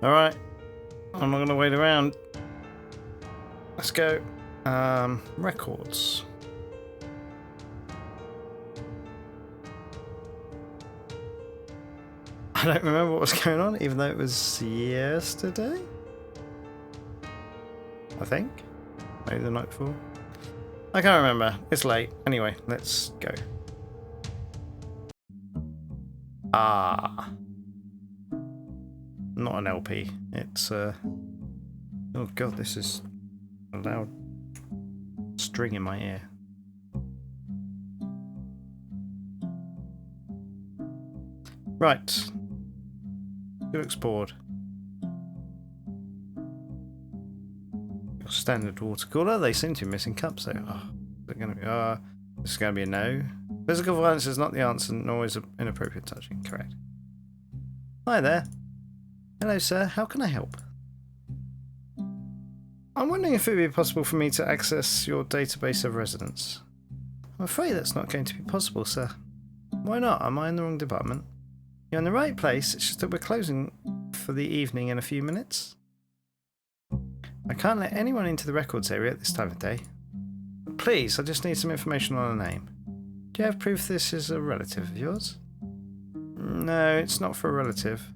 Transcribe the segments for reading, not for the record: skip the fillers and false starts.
Alright. I'm not going to wait around. Let's go. Records. I don't remember what was going on, even though it was yesterday? I think. Maybe the night before. I can't remember. It's late. Anyway, let's go. Ah. Not an LP. It's oh god, this is a loud string in my ear. Right. Who looks bored? Your standard water cooler. They seem to be missing cups though. Oh, they're going to be. This is going to be a no. Physical violence is not the answer, nor is inappropriate touching. Correct. Hi there. Hello, sir. How can I help? I'm wondering if it would be possible for me to access your database of residents. I'm afraid that's not going to be possible, sir. Why not? Am I in the wrong department? You're in the right place, it's just that we're closing for the evening in a few minutes. I can't let anyone into the records area at this time of day. Please, I just need some information on a name. Do you have proof this is a relative of yours? No, it's not for a relative.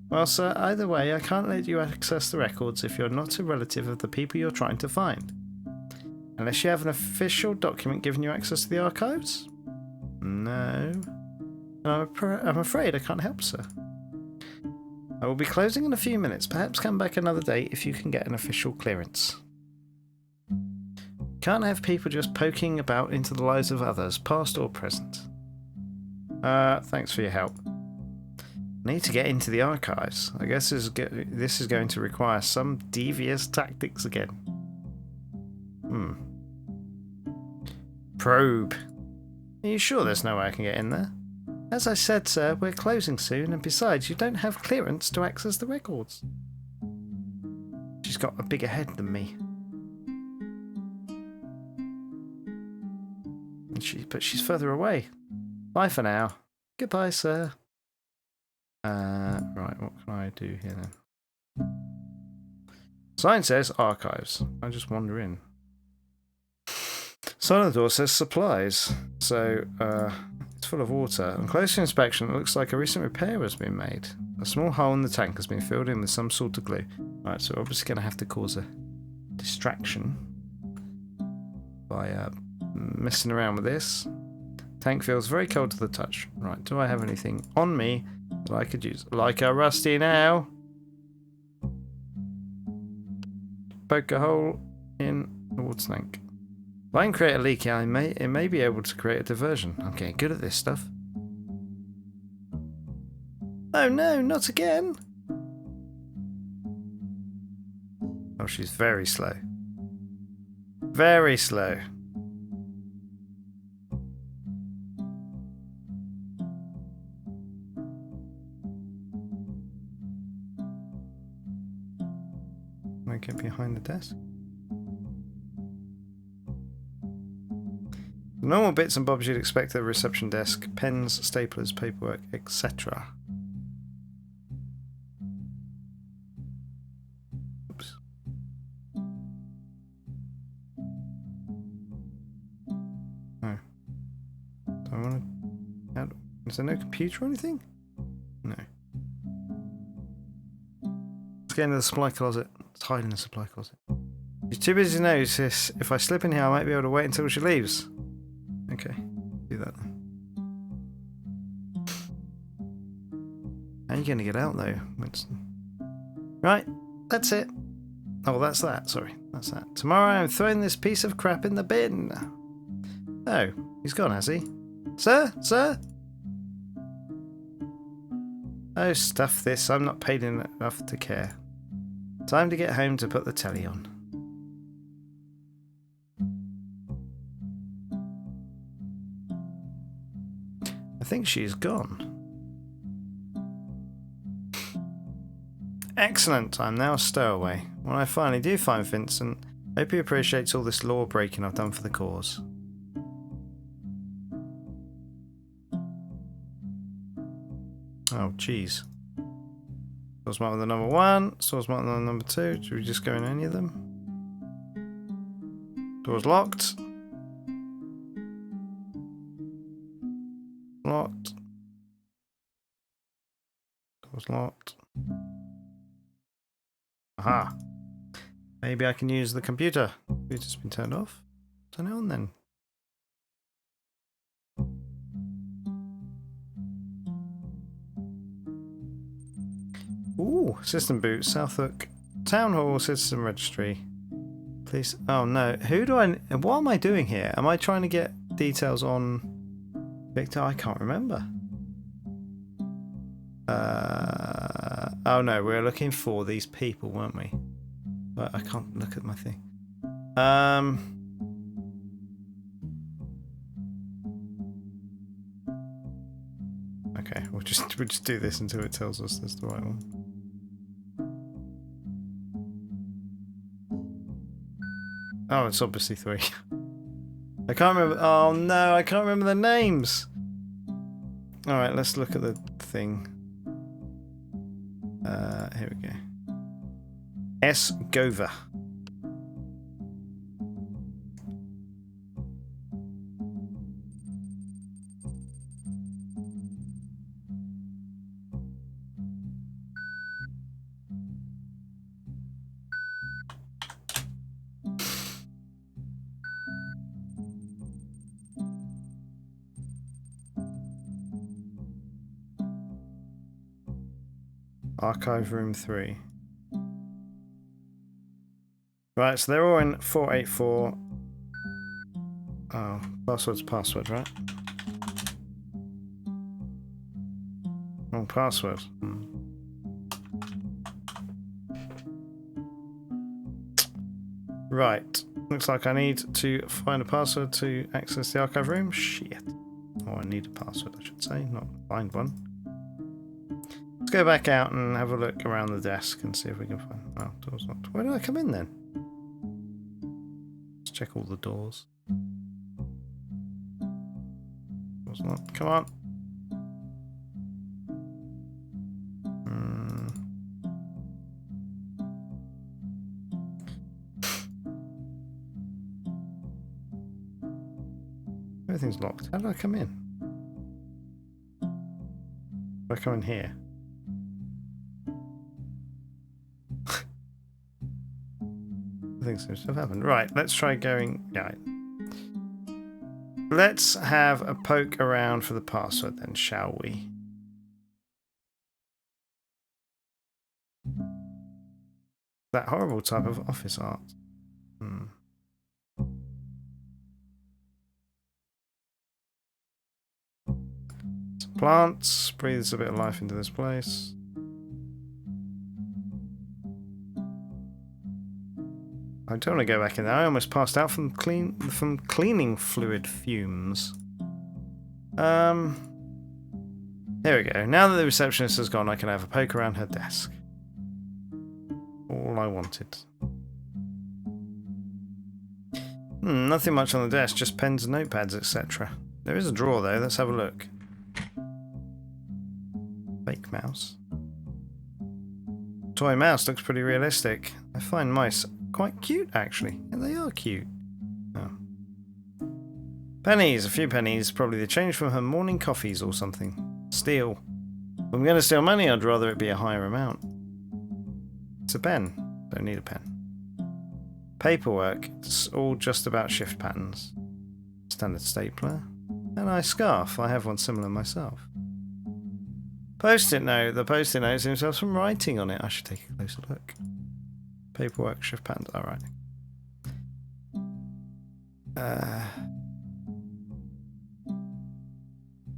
Well, sir, either way, I can't let you access the records if you're not a relative of the people you're trying to find. Unless you have an official document giving you access to the archives? No. I'm afraid I can't help, sir. I will be closing in a few minutes. Perhaps come back another day if you can get an official clearance. Can't have people just poking about into the lives of others, past or present. Thanks for your help. Need to get into the archives. I guess this is going to require some devious tactics again. Probe. Are you sure there's no way I can get in there? As I said, sir, we're closing soon, and besides, you don't have clearance to access the records. She's got a bigger head than me. But she's further away. Bye for now. Goodbye, sir. Right, what can I do here then? Sign says archives. I just wander in. Sign on the door says supplies. So, it's full of water. On closer inspection, it looks like a recent repair has been made. A small hole in the tank has been filled in with some sort of glue. Right, so we're obviously going to have to cause a distraction by messing around with this. Tank feels very cold to the touch. Right, do I have anything on me that I could use? Like a rusty now. Poke a hole in the water tank. If I can create a leak, it may be able to create a diversion. I'm getting good at this stuff. Oh no, not again! Oh, she's very slow. Very slow. Can I get behind the desk? The normal bits and bobs you'd expect at a reception desk. Pens, staplers, paperwork, etc. Oops. No. Do I want to... Is there no computer or anything? No. Let's get into the supply closet. Let's hide in the supply closet. She's too busy to notice. If I slip in here, I might be able to wait until she leaves. Okay, do that then. How are you going to get out though, Winston? Right, that's it. Oh, that's that, sorry. That's that. Tomorrow I'm throwing this piece of crap in the bin. Oh, he's gone, has he? Sir? Sir? Oh, stuff this. I'm not paid enough to care. Time to get home to put the telly on. I think she's gone. Excellent, I'm now a stowaway. When I finally do find Vincent, I hope he appreciates all this law breaking I've done for the cause. Oh, jeez. Doors marked with the number 1. Doors marked with the number 2. Should we just go in any of them? Doors locked. Locked. Doors locked. Aha. Maybe I can use the computer. Computer's been turned off. Turn it on then. Ooh, system boot, Southwark Town Hall, Citizen Registry. Please. Oh no, who do I. What am I doing here? Am I trying to get details on Victor? I can't remember. Oh no, we were looking for these people, weren't we? But I can't look at my thing. Okay, we'll just do this until it tells us that's the right one. Oh, it's obviously 3. I can't remember. Oh no, I can't remember the names. All right, let's look at the thing. Here we go. S. Gover. Archive room 3. Right, so they're all in 484. Oh, password's password, right? Wrong password. Right. Looks like I need to find a password to access the archive room. Shit. Oh, I need a password, I should say, not find one. Let's go back out and have a look around the desk and see if we can find... Oh, door's locked. Where did I come in then? Let's check all the doors. Door's locked. Come on. Everything's locked. How did I come in? Did I come in here? Nothing seems to have happened. Right, let's try going... Yeah. Let's have a poke around for the password then, shall we? That horrible type of office art. Some plants. Breathes a bit of life into this place. I don't want to go back in there. I almost passed out from cleaning fluid fumes. Here we go. Now that the receptionist has gone, I can have a poke around her desk. All I wanted. Nothing much on the desk, just pens and notepads, etc. There is a drawer though. Let's have a look. Fake mouse. Toy mouse looks pretty realistic. I find mice quite cute, actually. Yeah, they are cute. Oh. Pennies, a few pennies. Probably the change from her morning coffees or something. Steal. If I'm going to steal money, I'd rather it be a higher amount. It's a pen. Don't need a pen. Paperwork. It's all just about shift patterns. Standard stapler. A nice scarf. I have one similar myself. Post-it note. The post-it note seems to have some writing on it. I should take a closer look. Paperwork, shift patterns. Alright.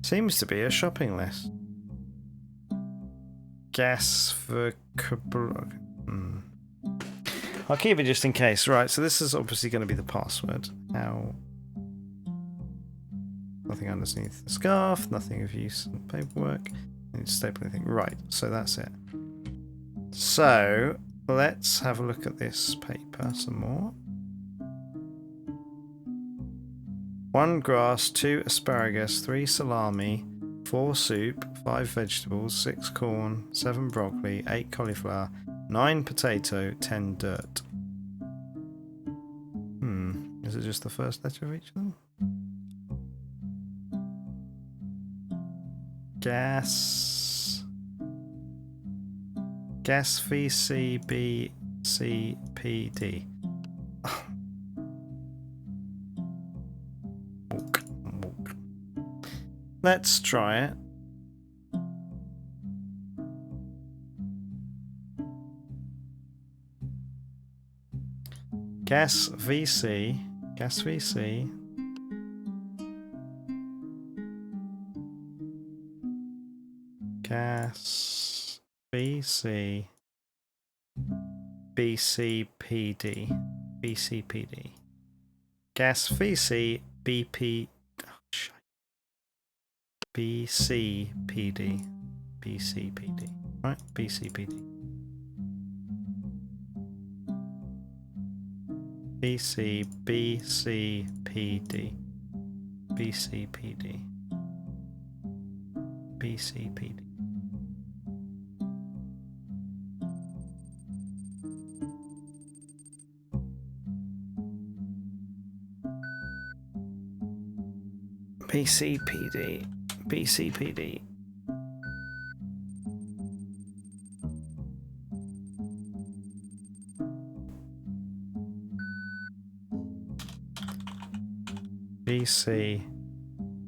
Seems to be a shopping list. Gas for... I'll keep it just in case. Right, so this is obviously going to be the password. Now... Nothing underneath the scarf. Nothing of use in the paperwork. I need to staple anything. Right, so that's it. So... Let's have a look at this paper some more. 1 grass, 2 asparagus, 3 salami, 4 soup, 5 vegetables, 6 corn, 7 broccoli, 8 cauliflower, 9 potato, 10 dirt. Is it just the first letter of each of them? Gas VCBCPD. Walk. Let's try it. Gas VC. Gas VC. Gas VC. BCPD. BCPD. Gas VC BP. BCPD. BCPD. Right? BCPD. BCPD. BCPD. BCPD. BCPD. BCPD.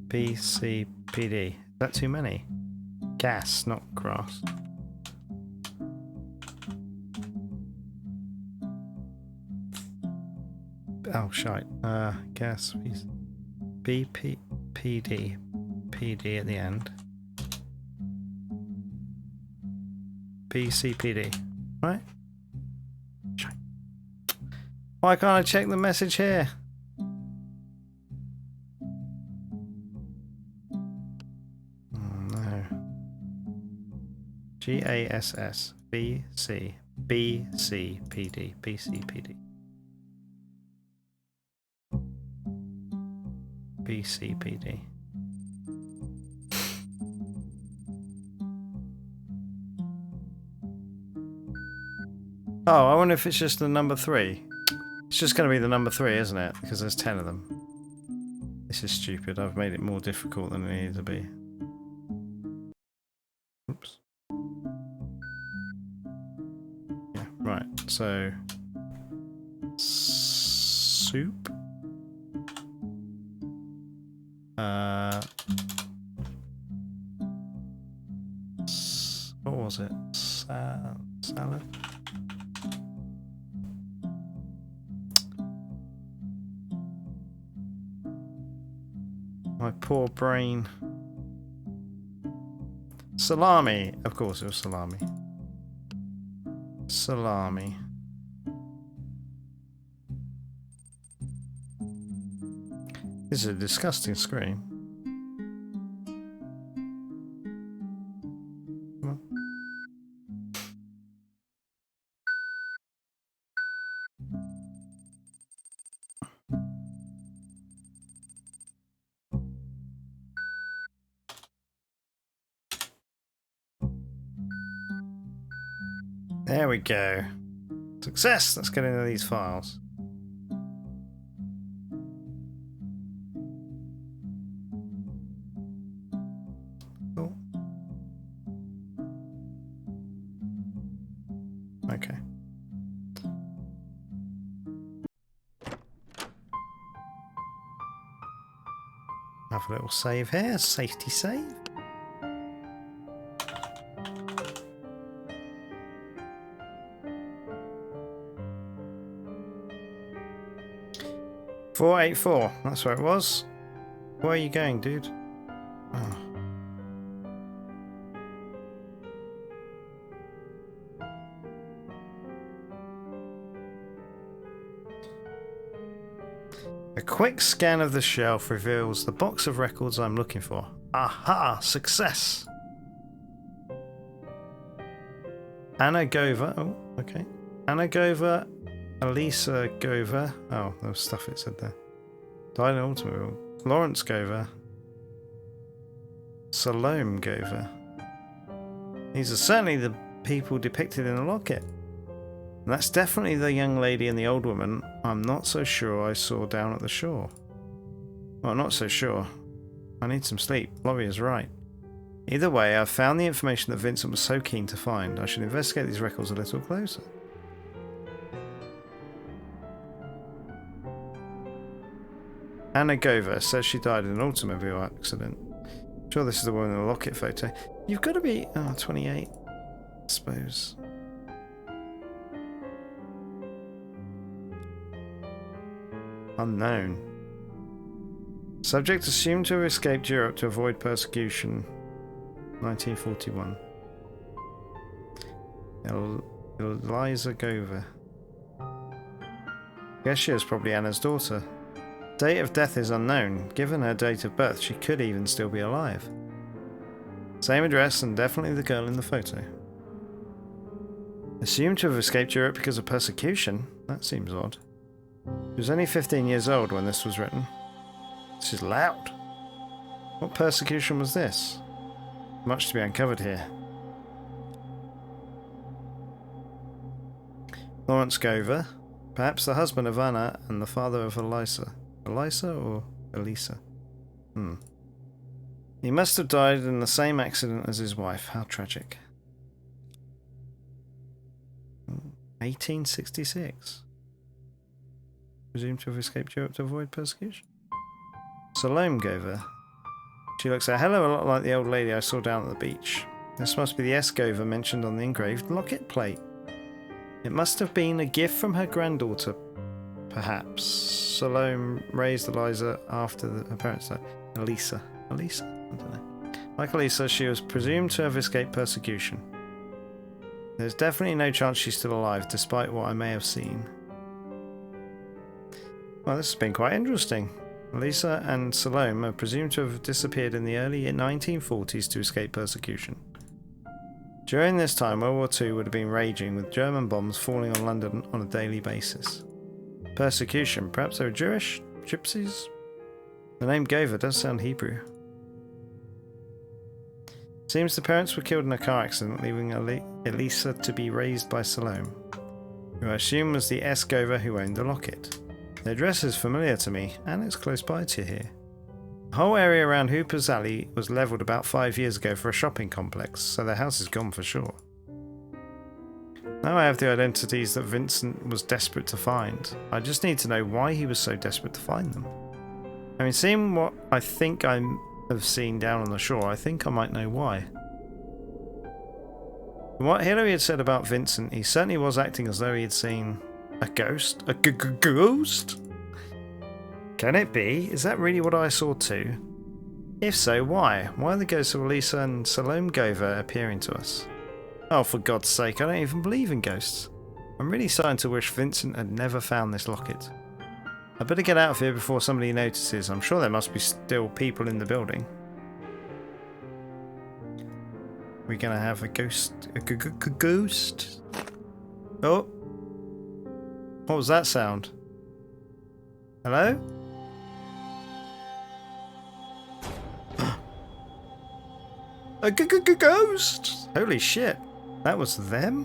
BCPD. Is that too many? Gas, not grass. Oh, shite. Gas. BPPD. PD at the end. BCPD. Right? Shite. Why can't I check the message here? GASS BC BCPD BCPD BCPD. Oh, I wonder if it's just the number 3. It's just going to be the number 3, isn't it? Because there's 10 of them. This is stupid. I've made it more difficult than it needed to be. Oops. Yeah, right. So, soup. What was it? Salad. My poor brain. Salami. Of course it was salami. Salami. This is a disgusting screen. Come on. There we go. Success! Let's get into these files. Cool. Okay. Have a little save here. Safety save. .484, that's where it was. Where are you going, dude? Oh. A quick scan of the shelf reveals the box of records I'm looking for. Aha! Success! Anna Gover. Oh, okay. Anna Gover. Elisa Gover. Oh, there was stuff it said there. Died in automobile. Lawrence Gover. Salome Gover. These are certainly the people depicted in the locket. And that's definitely the young lady and the old woman I'm not so sure I saw down at the shore. Well, not so sure. I need some sleep. Laurie is right. Either way, I've found the information that Vincent was so keen to find. I should investigate these records a little closer. Anna Gover says she died in an automobile accident. Sure, this is the woman in the locket photo. You've got to be 28, I suppose. Unknown. Subject assumed to have escaped Europe to avoid persecution. 1941. Eliza Gover. Guess she is probably Anna's daughter. Date of death is unknown. Given her date of birth, she could even still be alive. Same address and definitely the girl in the photo. Assumed to have escaped Europe because of persecution? That seems odd. She was only 15 years old when this was written. This is loud. What persecution was this? Much to be uncovered here. Lawrence Gover, perhaps the husband of Anna and the father of Elisa. Elisa or Elisa? He must have died in the same accident as his wife. How tragic. 1866. Presumed to have escaped Europe to avoid persecution. Salome Gover. She looks a hell of a lot like the old lady I saw down at the beach. This must be the S. Gover mentioned on the engraved locket plate. It must have been a gift from her granddaughter, perhaps. Salome raised Eliza after her parents died. Elisa? I don't know. Like Elisa, she was presumed to have escaped persecution. There's definitely no chance she's still alive, despite what I may have seen. Well, this has been quite interesting. Elisa and Salome are presumed to have disappeared in the early 1940s to escape persecution. During this time, World War II would have been raging, with German bombs falling on London on a daily basis. Persecution, perhaps they were Jewish? Gypsies? The name Gover does sound Hebrew. Seems the parents were killed in a car accident, leaving Elisa to be raised by Salome, who I assume was the S. Gover who owned the locket. The address is familiar to me, and it's close by to here. The whole area around Hooper's Alley was levelled about 5 years ago for a shopping complex, so their house is gone for sure. Now I have the identities that Vincent was desperate to find. I just need to know why he was so desperate to find them. I mean, seeing what I think I have seen down on the shore, I think I might know why. From what Hillary had said about Vincent, he certainly was acting as though he had seen a ghost? A ghost? Can it be? Is that really what I saw too? If so, why? Why are the ghosts of Elisa and Salome Gover appearing to us? Oh, for God's sake, I don't even believe in ghosts. I'm really starting to wish Vincent had never found this locket. I better get out of here before somebody notices. I'm sure there must be still people in the building. We're gonna have a ghost. A ghost? Oh. What was that sound? Hello? A ghost! Holy shit. That was them?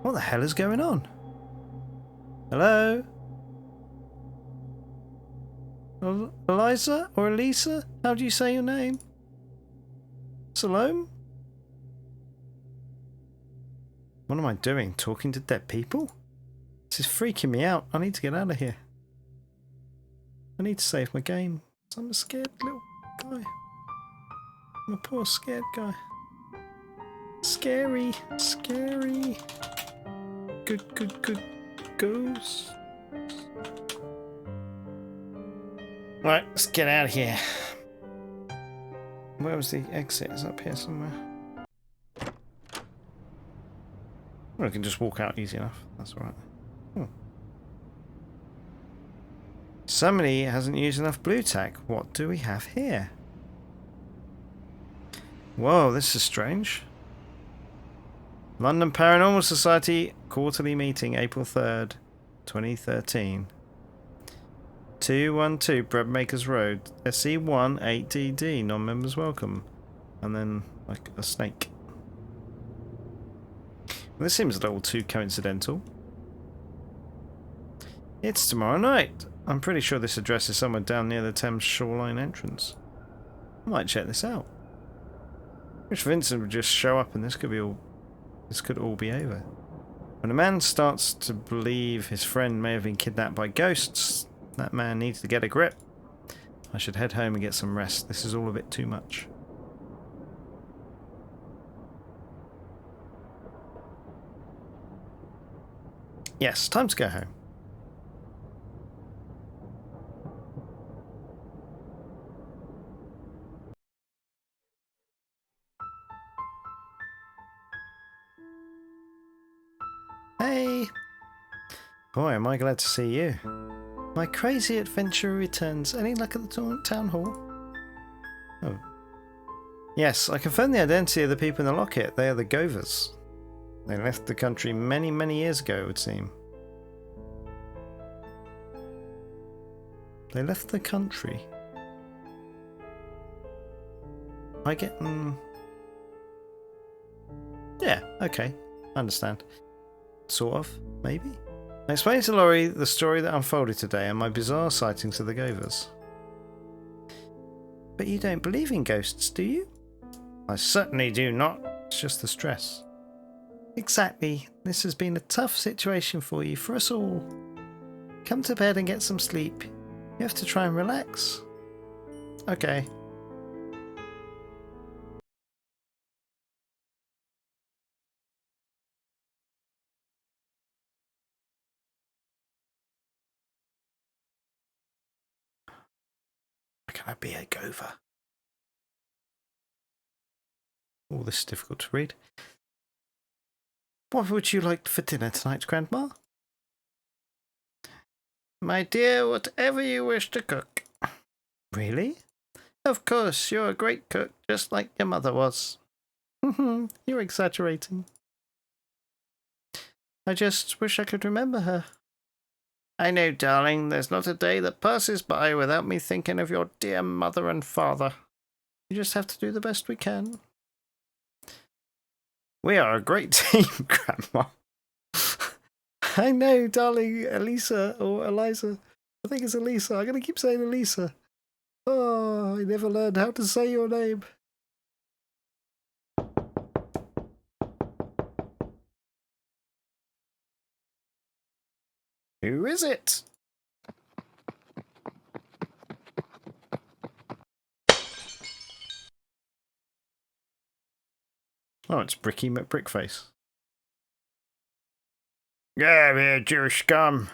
What the hell is going on? Hello? Eliza or Elisa? How do you say your name? Salome? What am I doing? Talking to dead people? This is freaking me out. I need to get out of here. I need to save my game. I'm a scared little guy. I'm a poor scared guy. Scary. Scary. Good ghost. Right, let's get out of here. Where was the exit? It's up here somewhere. Well, I can just walk out easy enough. That's alright. Somebody hasn't used enough blue tack. What do we have here? Whoa, this is strange. London Paranormal Society quarterly meeting, April 3rd, 2013. 212 Bread Makers Road, SE1 8DD, non-members welcome. and then like a snake. This seems a little too coincidental. It's tomorrow night. I'm pretty sure this address is somewhere down near the Thames shoreline entrance. I might check this out. Wish Vincent would just show up and this could all be over. When a man starts to believe his friend may have been kidnapped by ghosts, that man needs to get a grip. I should head home and get some rest. This is all a bit too much. Yes, time to go home. Hey! Boy, am I glad to see you. My crazy adventure returns. Any luck at the town hall? Oh. Yes, I confirmed the identity of the people in the locket. They are the Govers. They left the country many, many years ago, it would seem. They left the country? I get... Yeah, okay. I understand. Sort of, maybe? I explained to Laurie the story that unfolded today and my bizarre sightings of the Govers. But you don't believe in ghosts, do you? I certainly do not. It's just the stress. Exactly. This has been a tough situation for you, for us all. Come to bed and get some sleep. You have to try and relax. Okay. Can I be a Gover? Oh, this is difficult to read. What would you like for dinner tonight, Grandma? My dear, whatever you wish to cook. Really? Of course, you're a great cook, just like your mother was. You're exaggerating. I just wish I could remember her. I know, darling, there's not a day that passes by without me thinking of your dear mother and father. You just have to do the best we can. We are a great team, Grandma. I know, darling, Elisa, or Eliza. I think it's Elisa. I'm going to keep saying Elisa. Oh, I never learned how to say your name. Who is it? Oh, it's Bricky McBrickface. Yeah, here, Jewish scum.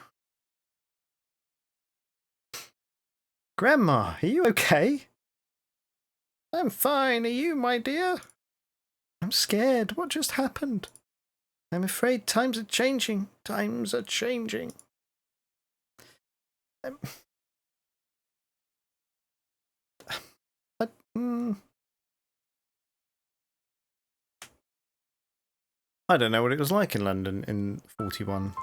Grandma, are you okay? I'm fine. Are you, my dear? I'm scared. What just happened? I'm afraid times are changing. Times are changing. I don't know what it was like in London in 41.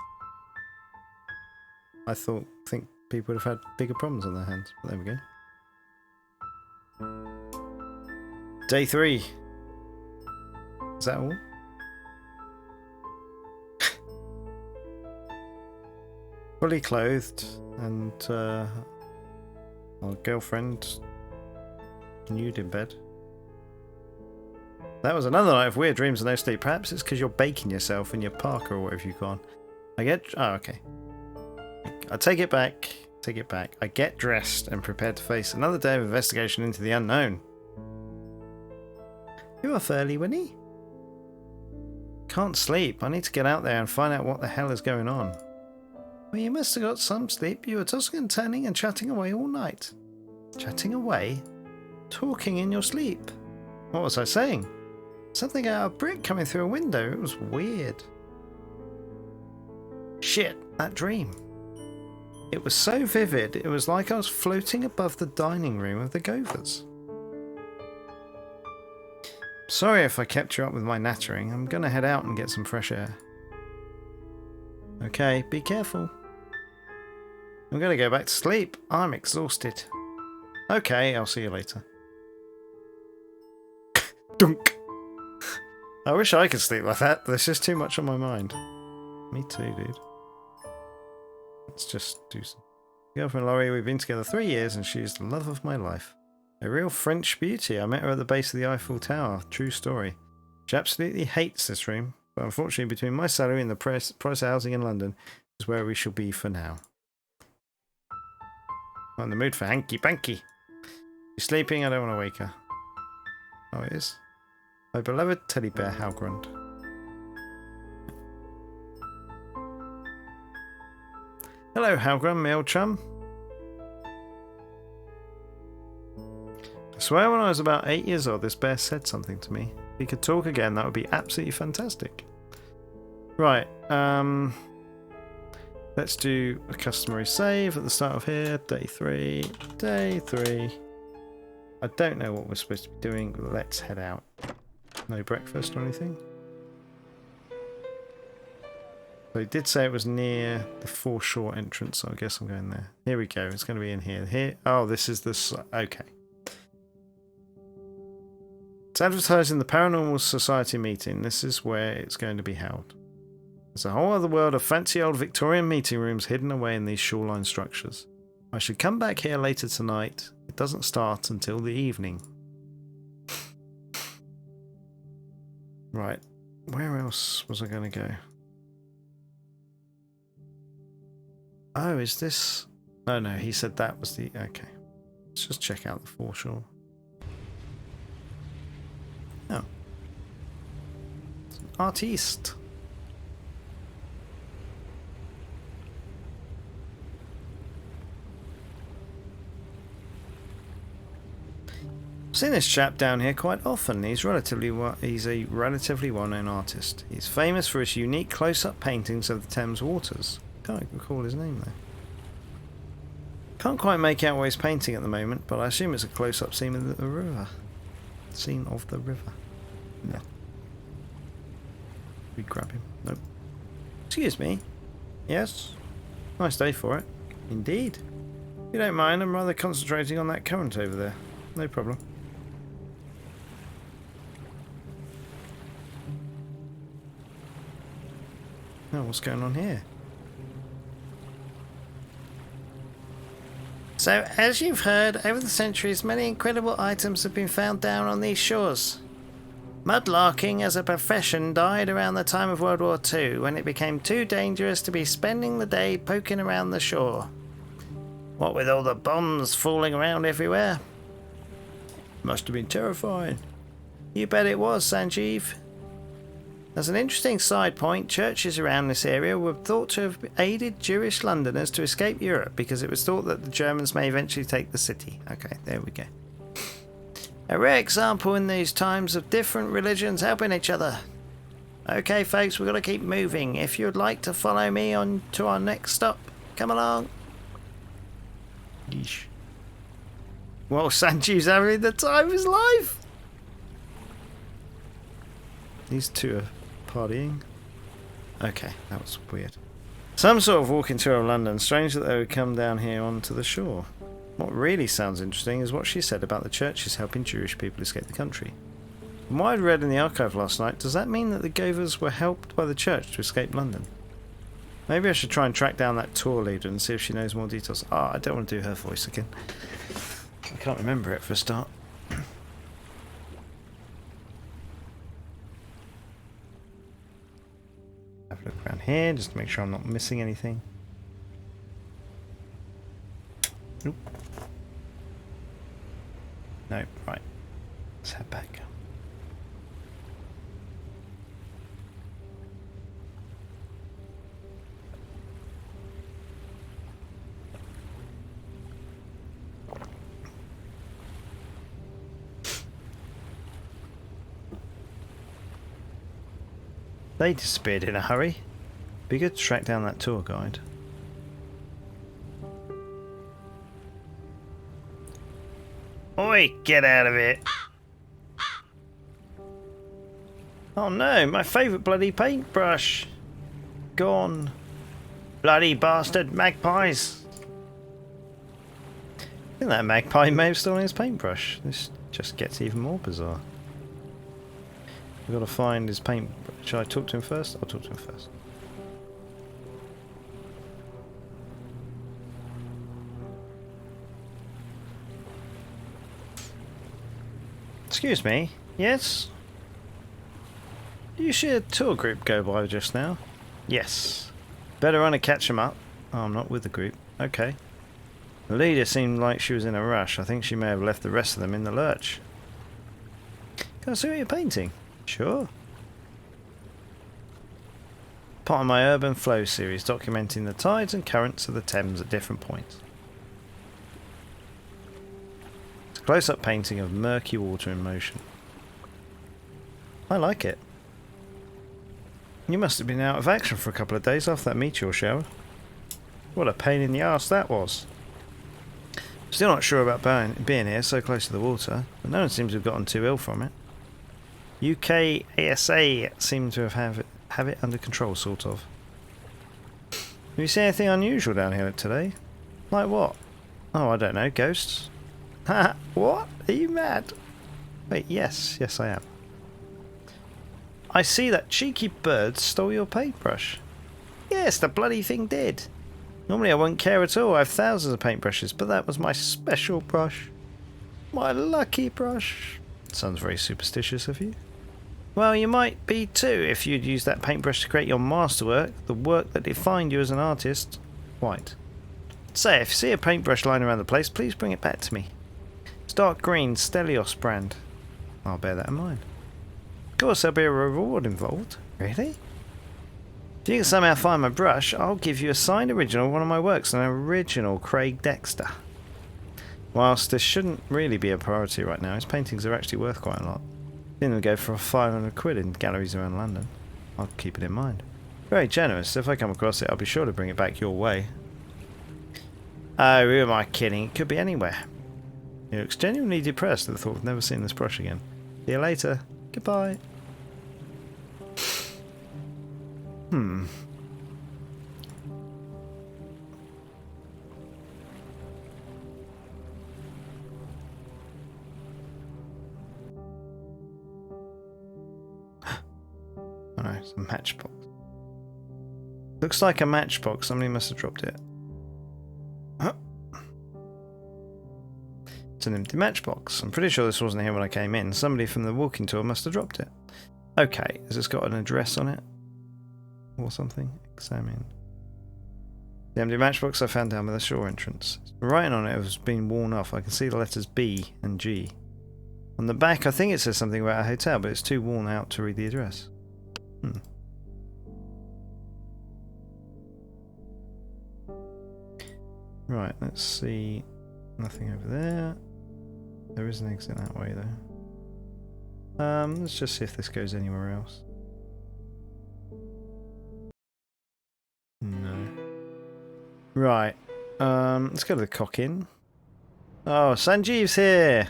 I think people would have had bigger problems on their hands. But there we go. Day 3. Is that all? Fully clothed, and our girlfriend nude in bed. That was another night of weird dreams and no sleep. Perhaps it's because you're baking yourself in your parka or whatever you've gone. Oh, okay. I take it back. Take it back. I get dressed and prepared to face another day of investigation into the unknown. You're up early, Winnie. Can't sleep. I need to get out there and find out what the hell is going on. Well, you must have got some sleep. You were tossing and turning and chatting away all night. Chatting away? Talking in your sleep? What was I saying? Something out of a brick coming through a window. It was weird. Shit, that dream. It was so vivid, it was like I was floating above the dining room of the Govers. Sorry if I kept you up with my nattering. I'm gonna head out and get some fresh air. Okay, be careful. I'm gonna go back to sleep. I'm exhausted. Okay, I'll see you later. Dunk! I wish I could sleep like that, but there's just too much on my mind. Me too, dude. Let's just do some. Girlfriend Laurie, we've been together 3 years and she's the love of my life. A real French beauty. I met her at the base of the Eiffel Tower. True story. She absolutely hates this room, but unfortunately between my salary and the price of housing in London is where we shall be for now. I'm in the mood for hanky-panky. She's sleeping, I don't want to wake her. Oh, it is. My beloved teddy bear, Halgrund. Hello, Halgrund, my old chum. I swear when I was about 8 years old, this bear said something to me. If he could talk again, that would be absolutely fantastic. Right, let's do a customary save at the start of here. Day 3. Day 3. I don't know what we're supposed to be doing, but let's head out. No breakfast or anything. So he did say it was near the foreshore entrance, so I guess I'm going there. Here we go. It's going to be in here. Here. Oh, this is the... Okay. It's advertising the Paranormal Society meeting. This is where it's going to be held. There's a whole other world of fancy old Victorian meeting rooms hidden away in these shoreline structures. I should come back here later tonight. It doesn't start until the evening. Right. Where else was I going to go? Oh, is this... Oh no, he said that was the... Okay. Let's just check out the foreshore. Oh. It's an artiste. I've seen this chap down here quite often. He's a relatively well-known artist. He's famous for his unique close-up paintings of the Thames waters. Can't recall his name though. Can't quite make out what he's painting at the moment, but I assume it's a close-up scene of the river. Scene of the river. No. We grab him. Nope. Excuse me. Yes. Nice day for it. Indeed. If you don't mind, I'm rather concentrating on that current over there. No problem. Oh, what's going on here? So, as you've heard, over the centuries, many incredible items have been found down on these shores. Mudlarking as a profession died around the time of World War II, when it became too dangerous to be spending the day poking around the shore. What with all the bombs falling around everywhere. Must have been terrifying. You bet it was, Sanjeev. As an interesting side point, churches around this area were thought to have aided Jewish Londoners to escape Europe because it was thought that the Germans may eventually take the city. Okay, there we go. A rare example in these times of different religions helping each other. Okay, folks, we've got to keep moving. If you'd like to follow me on to our next stop, come along. Yeesh. Well, Sanjeev's having the time of his life. These two are partying. Okay, that was weird. Some sort of walking tour of London. Strange that they would come down here onto the shore. What really sounds interesting is what she said about the churches helping Jewish people escape the country. From what I'd read in the archive last night, does that mean that the Govers were helped by the church to escape London? Maybe I should try and track down that tour leader and see if she knows more details. I don't want to do her voice again. I can't remember it for a start. Have a look around here just to make sure I'm not missing anything. Nope. No, right. Let's head back. They disappeared in a hurry. Be good to track down that tour guide. Oi, get out of it! Oh no, my favourite bloody paintbrush! Gone. Bloody bastard magpies! I think that magpie may have stolen his paintbrush. This just gets even more bizarre. We've got to find his paint. Shall I talk to him first? I'll talk to him first. Excuse me. Yes? You see a tour group go by just now? Yes. Better run and catch them up. Oh, I'm not with the group. Okay. The leader seemed like she was in a rush. I think she may have left the rest of them in the lurch. Can I see what you're painting? Sure. Part of my Urban Flow series, documenting the tides and currents of the Thames at different points. It's a close-up painting of murky water in motion. I like it. You must have been out of action for a couple of days after that meteor shower. What a pain in the arse that was. Still not sure about being here so close to the water, but no one seems to have gotten too ill from it. UK ASA seem to have it under control, sort of. Have you seen anything unusual down here today? Like what? Oh, I don't know, ghosts? Ha! What? Are you mad? Wait, yes, I am. I see that cheeky bird stole your paintbrush. Yes, the bloody thing did. Normally I wouldn't care at all. I have thousands of paintbrushes, but that was my special brush. My lucky brush. Sounds very superstitious of you. Well, you might be too if you'd used that paintbrush to create your masterwork, the work that defined you as an artist. Quite. Say, if you see a paintbrush lying around the place, please bring it back to me. It's dark green, Stelios brand. I'll bear that in mind. Of course, there'll be a reward involved. Really? If you can somehow find my brush, I'll give you a signed original of one of my works, an original Craig Dexter. Whilst this shouldn't really be a priority right now, his paintings are actually worth quite a lot. Then they'll go for £500 in galleries around London. I'll keep it in mind. Very generous. If I come across it, I'll be sure to bring it back your way. Oh, who am I kidding? It could be anywhere. He looks genuinely depressed at the thought of never seeing this brush again. See you later. Goodbye. Oh no, it's a matchbox. Looks like a matchbox. Somebody must have dropped it. Huh? It's an empty matchbox. I'm pretty sure this wasn't here when I came in. Somebody from the walking tour must have dropped it. Okay, has this got an address on it? Or something? Examine. The empty matchbox I found down by the shore entrance. The writing on it has been worn off. I can see the letters B and G. On the back, I think it says something about a hotel, but it's too worn out to read the address. Right, let's see. Nothing over there. There is an exit that way, though. Let's just see if this goes anywhere else. No. Right. Let's go to the Cock Inn. Oh, Sanjeev's here!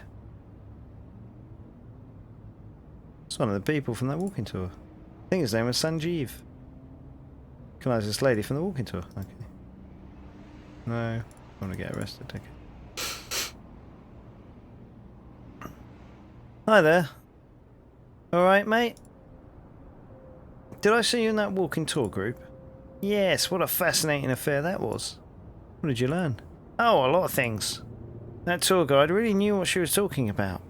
It's one of the people from that walking tour. I think his name was Sanjeev. Recognize this lady from the walking tour. Okay. No. I want to get arrested. Okay. Hi there. Alright, mate? Did I see you in that walking tour group? Yes, what a fascinating affair that was. What did you learn? Oh, a lot of things. That tour guide really knew what she was talking about.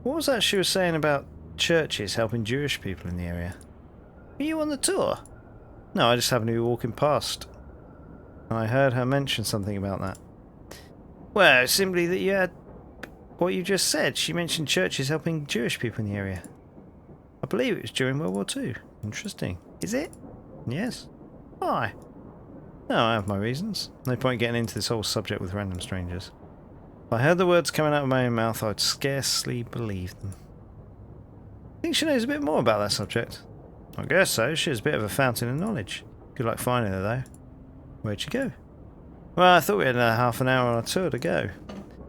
What was that she was saying about churches helping Jewish people in the area? Were you on the tour? No, I just happened to be walking past. And I heard her mention something about that. Well, simply that you had what you just said. She mentioned churches helping Jewish people in the area. I believe it was during World War II. Interesting. Is it? Yes. Why? No, I have my reasons. No point getting into this whole subject with random strangers. If I heard the words coming out of my own mouth, I'd scarcely believe them. I think she knows a bit more about that subject. I guess so. She's a bit of a fountain of knowledge. Good luck finding her, though. Where'd she go? Well, I thought we had another half an hour on our tour to go.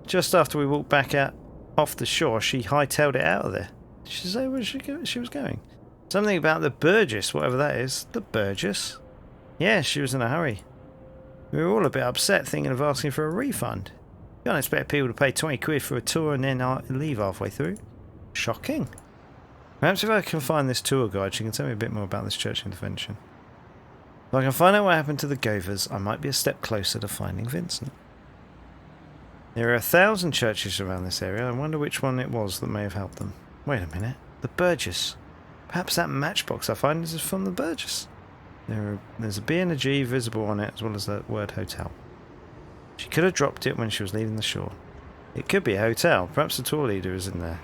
Just after we walked back out off the shore, she hightailed it out of there. Did she say where she was going? Something about the Burgess, whatever that is. The Burgess? Yeah, she was in a hurry. We were all a bit upset, thinking of asking for a refund. You can't expect people to pay 20 quid for a tour and then leave halfway through. Shocking. Perhaps if I can find this tour guide, she can tell me a bit more about this church intervention. If I can find out what happened to the Govers, I might be a step closer to finding Vincent. There are 1,000 churches around this area. I wonder which one it was that may have helped them. Wait a minute. The Burgess. Perhaps that matchbox I find is from the Burgess. There's a B and a G visible on it, as well as the word hotel. She could have dropped it when she was leaving the shore. It could be a hotel. Perhaps the tour leader is in there.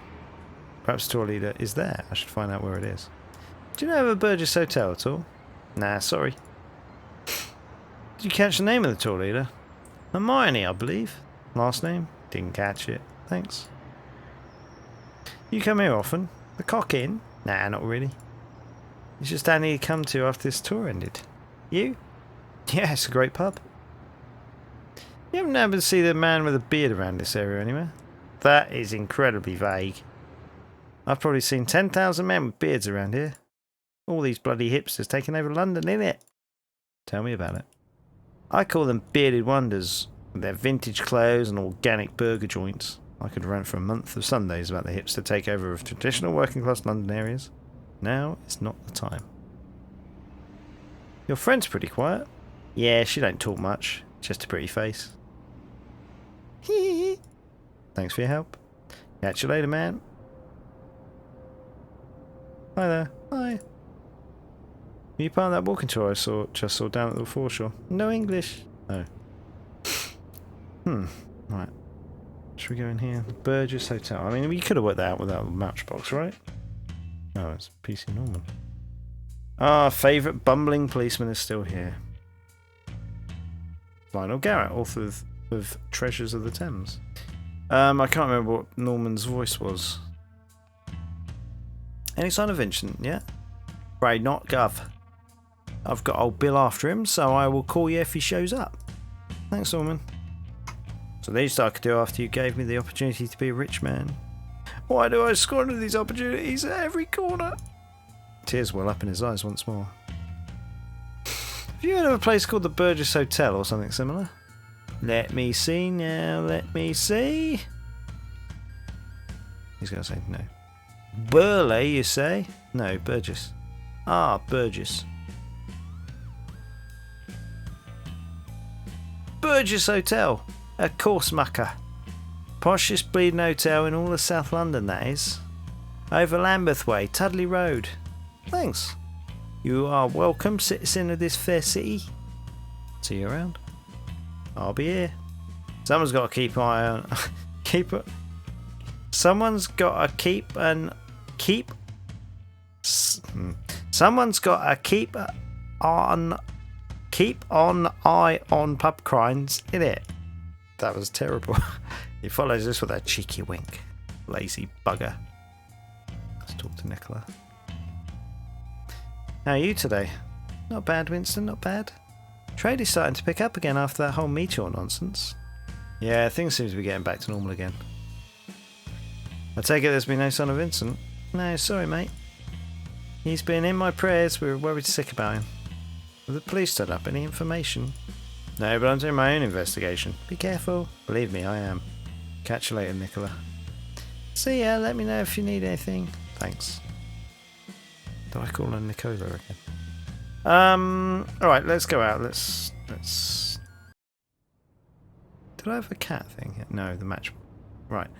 Perhaps the tour leader is there. I should find out where it is. Do you know of a Burgess Hotel at all? Nah, sorry. Did you catch the name of the tour leader? Hermione, I believe. Last name? Didn't catch it. Thanks. You come here often? The Cock Inn? Nah, not really. It's just handy to come to after this tour ended. You? Yeah, it's a great pub. You haven't happened to see the man with a beard around this area anywhere? That is incredibly vague. I've probably seen 10,000 men with beards around here. All these bloody hipsters taking over London, innit? Tell me about it. I call them bearded wonders, with their vintage clothes and organic burger joints. I could rant for a month of Sundays about the hipster takeover of traditional working class London areas. Now is not the time. Your friend's pretty quiet. Yeah, she don't talk much. Just a pretty face. Hee. Thanks for your help. Catch you later, man. Hi there. Hi. Are you part of that walking tour I just saw down at the foreshore? No English. Oh. Right. Should we go in here? Burgess Hotel. I mean, we could have worked that out without the matchbox, right? Oh, it's PC Norman. Our favourite bumbling policeman is still here. Lionel Garrett, author of Treasures of the Thames. I can't remember what Norman's voice was. Any sign of Vincent yet? Afraid not, Gov. I've got old Bill after him, so I will call you if he shows up. Thanks, Norman. So the least I could do after you gave me the opportunity to be a rich man. Why do I squander these opportunities at every corner? Tears well up in his eyes once more. Have you heard of a place called the Burgess Hotel or something similar? Let me see now, let me see. He's going to say no. Burley, you say? No, Burgess. Ah, Burgess. Burgess Hotel. A course mucker. Poshest bleeding hotel in all of South London, that is. Over Lambeth Way, Tudley Road. Thanks. You are welcome, citizen of this fair city. See you around. I'll be here. Someone's got to keep an eye on... Someone's got to keep an... Someone's got to keep on eye on pub crimes, innit? That was terrible. He follows this with a cheeky wink. Lazy bugger. Let's talk to Nicola. How are you today? Not bad, Winston, not bad. Trade is starting to pick up again after that whole meteor nonsense. Yeah, things seem to be getting back to normal again. I take it there's been no sign of Vincent? No, sorry, mate. He's been in my prayers. We were worried sick about him. Have the police turned up? Any information? No, but I'm doing my own investigation. Be careful. Believe me, I am. Catch you later, Nicola. See ya. Let me know if you need anything. Thanks. Do I call her Nicola again? Alright, let's go out. Let's... Did I have a cat thing? No, the match. Right.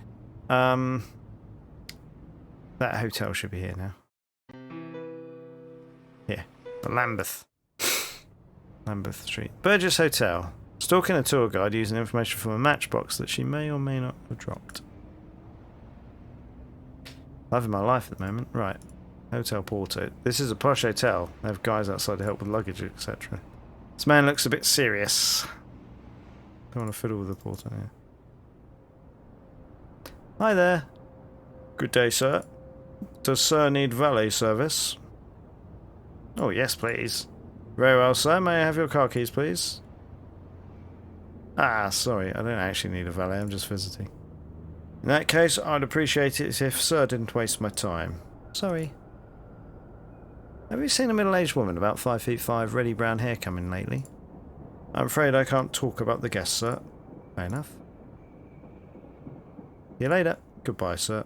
That hotel should be here now. Yeah. The Lambeth Street. Burgess Hotel. Stalking a tour guide using information from a matchbox that she may or may not have dropped. Loving my life at the moment. Right. Hotel porter. This is a posh hotel. They have guys outside to help with luggage, etc. This man looks a bit serious. Don't want to fiddle with the porter here. Hi there. Good day, sir. Does sir need valet service? Oh, yes, please. Very well, sir. May I have your car keys, please? Ah, sorry. I don't actually need a valet. I'm just visiting. In that case, I'd appreciate it if sir didn't waste my time. Sorry. Have you seen a middle-aged woman about 5'5", reddy brown hair coming lately? I'm afraid I can't talk about the guest, sir. Fair enough. See you later. Goodbye, sir.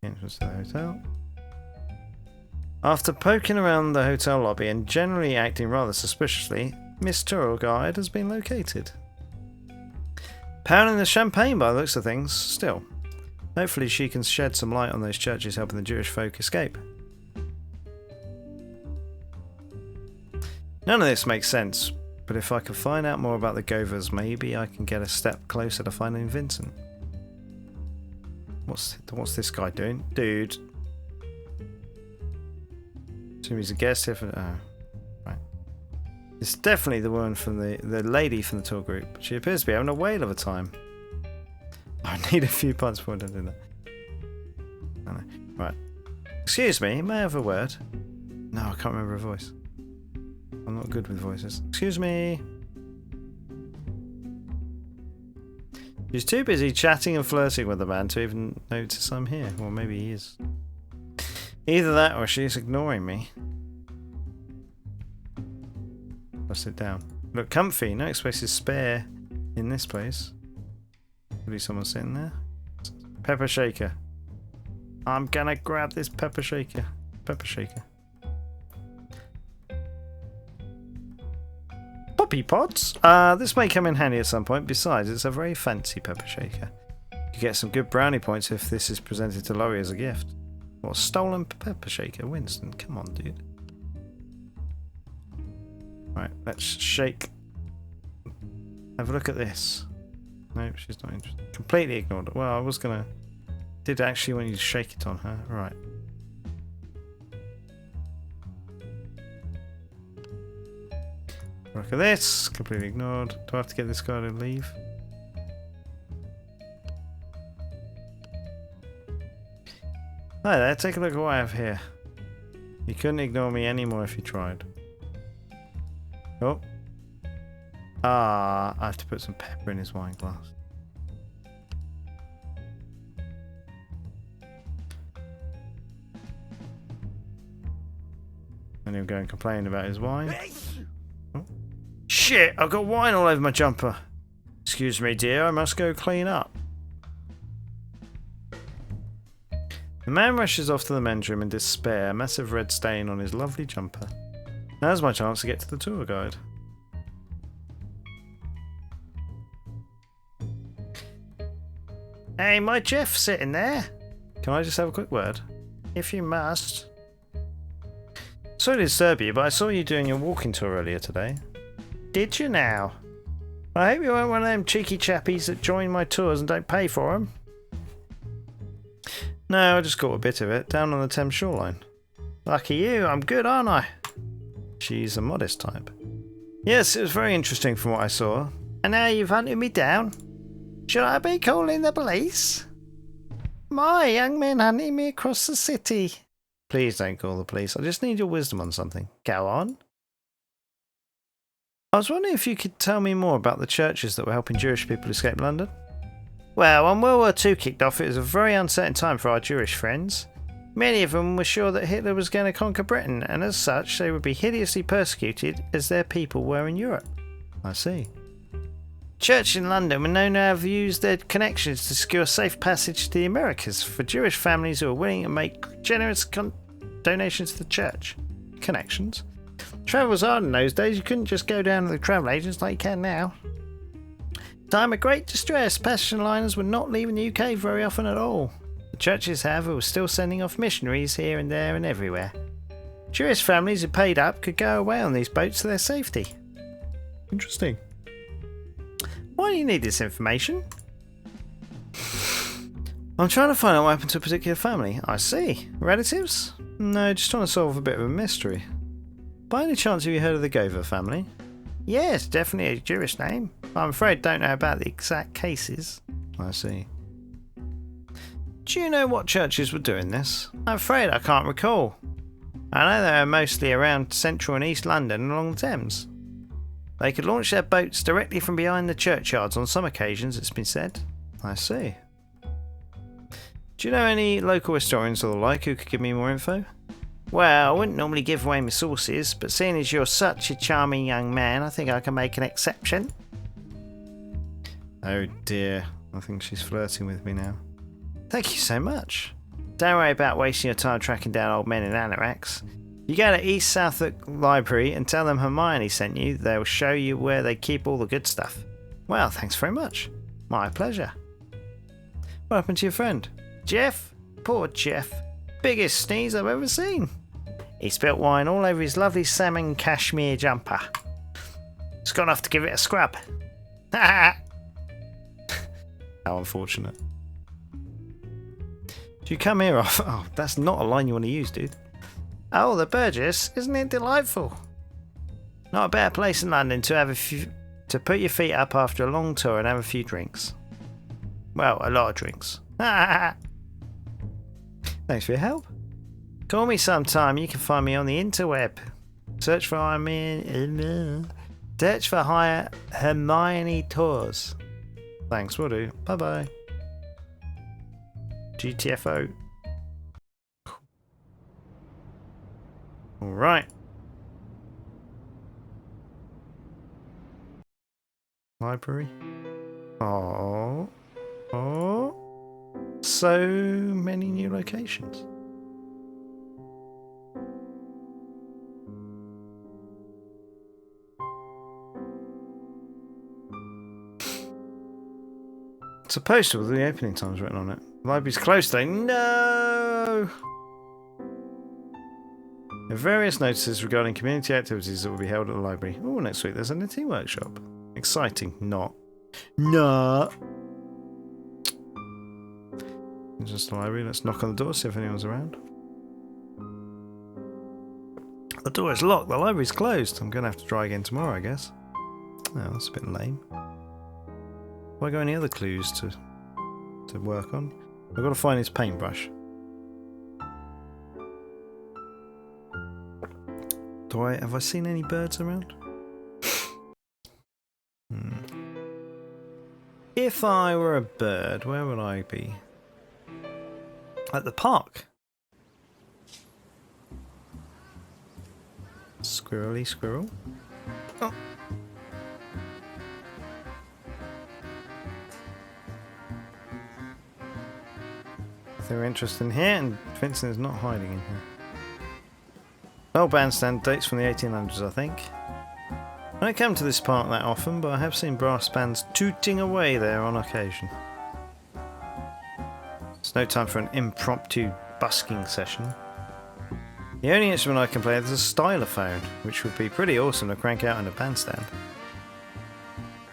Entrance to the hotel. After poking around the hotel lobby and generally acting rather suspiciously, Miss Tour Guide has been located. Pounding the champagne by the looks of things, still. Hopefully she can shed some light on those churches helping the Jewish folk escape. None of this makes sense, but if I can find out more about the Govers, maybe I can get a step closer to finding Vincent. What's this guy doing? Dude. So he's a guest here for... Oh, right. It's definitely the woman from the lady from the tour group. She appears to be having a whale of a time. I need a few pints before I do that. I know. Right. Excuse me, may I have a word? No, I can't remember her voice. I'm not good with voices. Excuse me. She's too busy chatting and flirting with the man to even notice I'm here. Well, maybe he is. Either that or she's ignoring me. I'll sit down. Look comfy. No space is spare in this place. Could be someone sitting there. Pepper shaker. I'm gonna grab this pepper shaker. Pepper shaker. Poppy pods? This may come in handy at some point. Besides, it's a very fancy pepper shaker. You get some good brownie points if this is presented to Laurie as a gift. What, stolen pepper shaker? Winston, come on, dude. Right, let's shake. Have a look at this. Nope, she's not interested. Completely ignored it. Well, I was gonna... Did actually want you to shake it on her. Right. Look at this. Completely ignored. Do I have to get this guy to leave? Hi there, take a look at what I have here. You couldn't ignore me anymore if you tried. Oh. I have to put some pepper in his wine glass. And he'll go and complain about his wine. Oh. Shit, I've got wine all over my jumper. Excuse me, dear, I must go clean up. The man rushes off to the men's room in despair, a massive red stain on his lovely jumper. Now's my chance to get to the tour guide. Hey, my Jeff sitting there. Can I just have a quick word? If you must. Sorry to disturb you, but I saw you doing your walking tour earlier today. Did you now? I hope you weren't one of them cheeky chappies that join my tours and don't pay for them. No, I just caught a bit of it, down on the Thames shoreline. Lucky you, I'm good, aren't I? She's a modest type. Yes, it was very interesting from what I saw. And now you've hunted me down? Should I be calling the police? My young men hunting me across the city. Please don't call the police, I just need your wisdom on something. Go on. I was wondering if you could tell me more about the churches that were helping Jewish people escape London. Well, when World War II kicked off, it was a very uncertain time for our Jewish friends. Many of them were sure that Hitler was going to conquer Britain, and as such, they would be hideously persecuted as their people were in Europe. I see. Churches in London were known to have used their connections to secure safe passage to the Americas for Jewish families who were willing to make generous donations to the church. Connections? Travel was hard in those days, you couldn't just go down to the travel agents like you can now. Time of great distress, passenger liners were not leaving the UK very often at all. The churches, however, were still sending off missionaries here and there and everywhere. Jewish families who paid up could go away on these boats to their safety. Interesting. Why do you need this information? I'm trying to find out what happened to a particular family. I see. Relatives? No, just trying to solve a bit of a mystery. By any chance have you heard of the Gover family? Yes, definitely a Jewish name. I'm afraid I don't know about the exact cases. I see. Do you know what churches were doing this? I'm afraid I can't recall. I know they were mostly around central and east London and along the Thames. They could launch their boats directly from behind the churchyards on some occasions, it's been said. I see. Do you know any local historians or the like who could give me more info? Well, I wouldn't normally give away my sources, but seeing as you're such a charming young man, I think I can make an exception. Oh dear, I think she's flirting with me now. Thank you so much. Don't worry about wasting your time tracking down old men in anoraks. You go to East Southwark Library and tell them Hermione sent you. They'll show you where they keep all the good stuff. Well, thanks very much. My pleasure. What happened to your friend? Jeff? Poor Jeff. Biggest sneeze I've ever seen. He spilt wine all over his lovely salmon cashmere jumper. It's gone off to give it a scrub. How unfortunate. Do you come here off? Oh, that's not a line you want to use, dude. Oh, the Burgess, isn't it delightful? Not a better place in London to have to put your feet up after a long tour and have a few drinks. Well, a lot of drinks. Thanks for your help. Call me sometime. You can find me on the interweb. Search for hire Hermione tours. Thanks, will do. Bye bye. GTFO. Alright. Library. Oh. So many new locations. It's a poster with the opening times written on it. The library's closed today. No! There are various notices regarding community activities that will be held at the library. Oh, next week there's a knitting workshop. Exciting. Not. Nah. It's just the library. Let's knock on the door, see if anyone's around. The door is locked. The library's closed. I'm going to have to try again tomorrow, I guess. Oh, that's a bit lame. Have I got any other clues to work on? I've got to find his paintbrush. Have I seen any birds around? If I were a bird, where would I be? At the park. Squirrely squirrel. Oh. If they're interested in here, and Vincent is not hiding in here. Old bandstand dates from the 1800s, I think. I don't come to this park that often, but I have seen brass bands tooting away there on occasion. It's no time for an impromptu busking session. The only instrument I can play is a stylophone, which would be pretty awesome to crank out in a bandstand.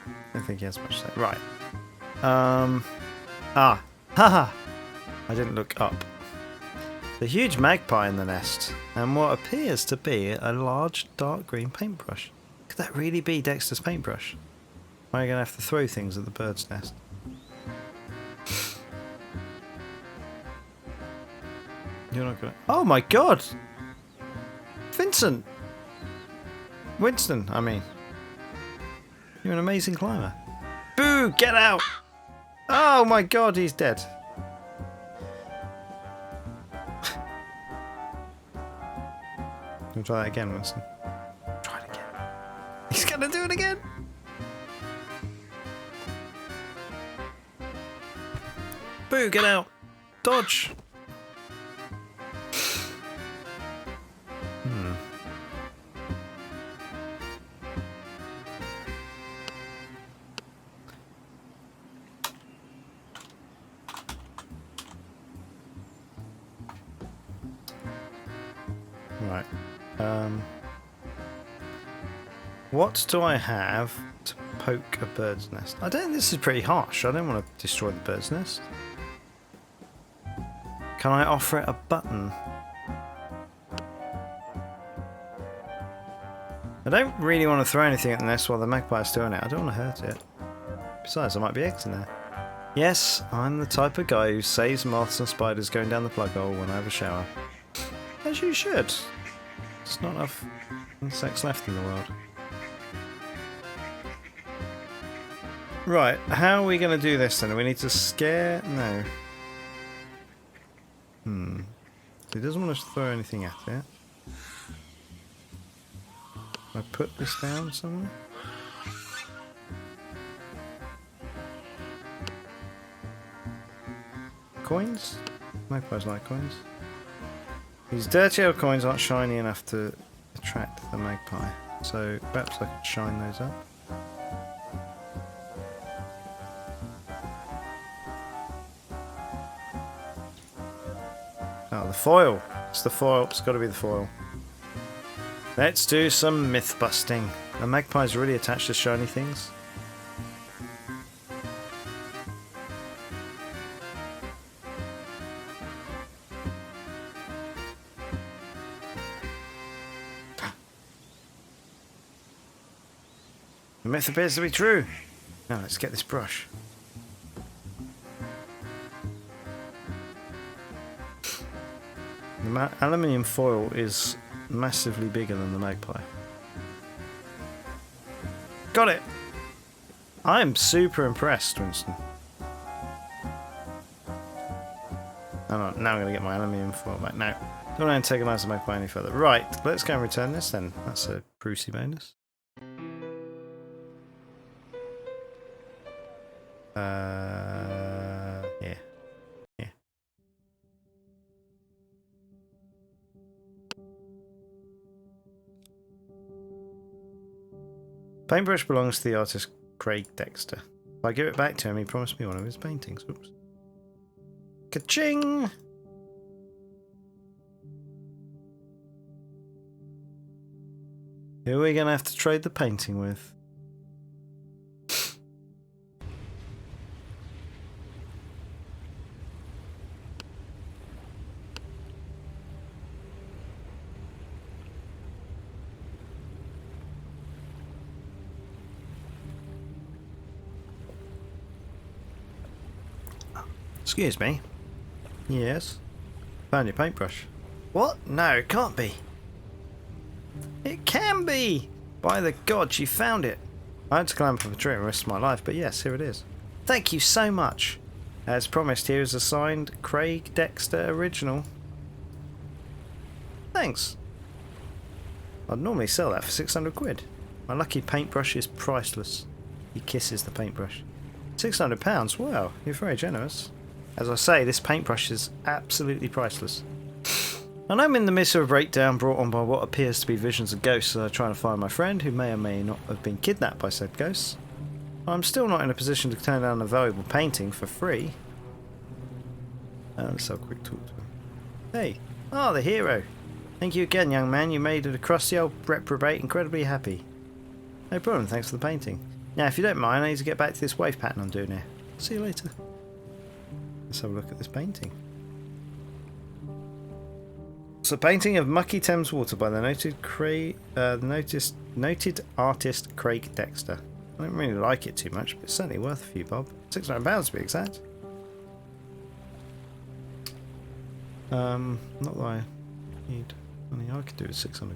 I don't think he has much to say. Right. Haha! I didn't look up. A huge magpie in the nest, and what appears to be a large dark green paintbrush. Could that really be Dexter's paintbrush? Am I going to have to throw things at the bird's nest? You're not going to... Oh my god! Vincent! Winston, I mean. You're an amazing climber. Boo! Get out! Oh my god, he's dead. We'll try that again, Winston. Try it again. He's gonna do it again! Boo, get out! Dodge! Right. What do I have to poke a bird's nest? I don't think this is pretty harsh. I don't want to destroy the bird's nest. Can I offer it a button? I don't really want to throw anything at the nest while the magpie's doing it. I don't want to hurt it. Besides, there might be eggs in there. Yes, I'm the type of guy who saves moths and spiders going down the plug hole when I have a shower. As you should. There's not enough insects left in the world. Right, how are we going to do this then? We need to scare... No. He doesn't want us to throw anything at it. Can I put this down somewhere? Coins? Magpies like coins. These dirty old coins aren't shiny enough to attract the magpie, so perhaps I could shine those up. Oh, the foil! It's the foil, it's gotta be the foil. Let's do some myth busting. Are magpies really attached to shiny things? The myth appears to be true. Now let's get this brush. The aluminium foil is massively bigger than the magpie. Got it! I'm super impressed, Winston. Now I'm going to get my aluminium foil back. Now, don't antagonize the magpie any further. Right, let's go and return this then. That's a Brucey bonus. Yeah. Yeah. Paintbrush belongs to the artist Craig Dexter. If I give it back to him, he promised me one of his paintings. Oops. Ka-ching! Who are we going to have to trade the painting with? Excuse me. Yes? Found your paintbrush. What? No, it can't be. It can be! By the gods, you found it. I had to climb up a tree and risk my life, but yes, here it is. Thank you so much. As promised, here is a signed Craig Dexter original. Thanks. I'd normally sell that for 600 quid. My lucky paintbrush is priceless. He kisses the paintbrush. £600? Wow, you're very generous. As I say, this paintbrush is absolutely priceless. And I'm in the midst of a breakdown brought on by what appears to be visions of ghosts as I try to find my friend, who may or may not have been kidnapped by said ghosts. I'm still not in a position to turn down a valuable painting for free. Let's have a quick talk to him. Hey, the hero. Thank you again, young man. You made a crusty old reprobate incredibly happy. No problem, thanks for the painting. Now, if you don't mind, I need to get back to this wave pattern I'm doing here. See you later. Let's have a look at this painting. It's a painting of mucky Thames water by the noted artist Craig Dexter. I don't really like it too much, but it's certainly worth a few bob. £600 to be exact. Not that I need money. I could do with 600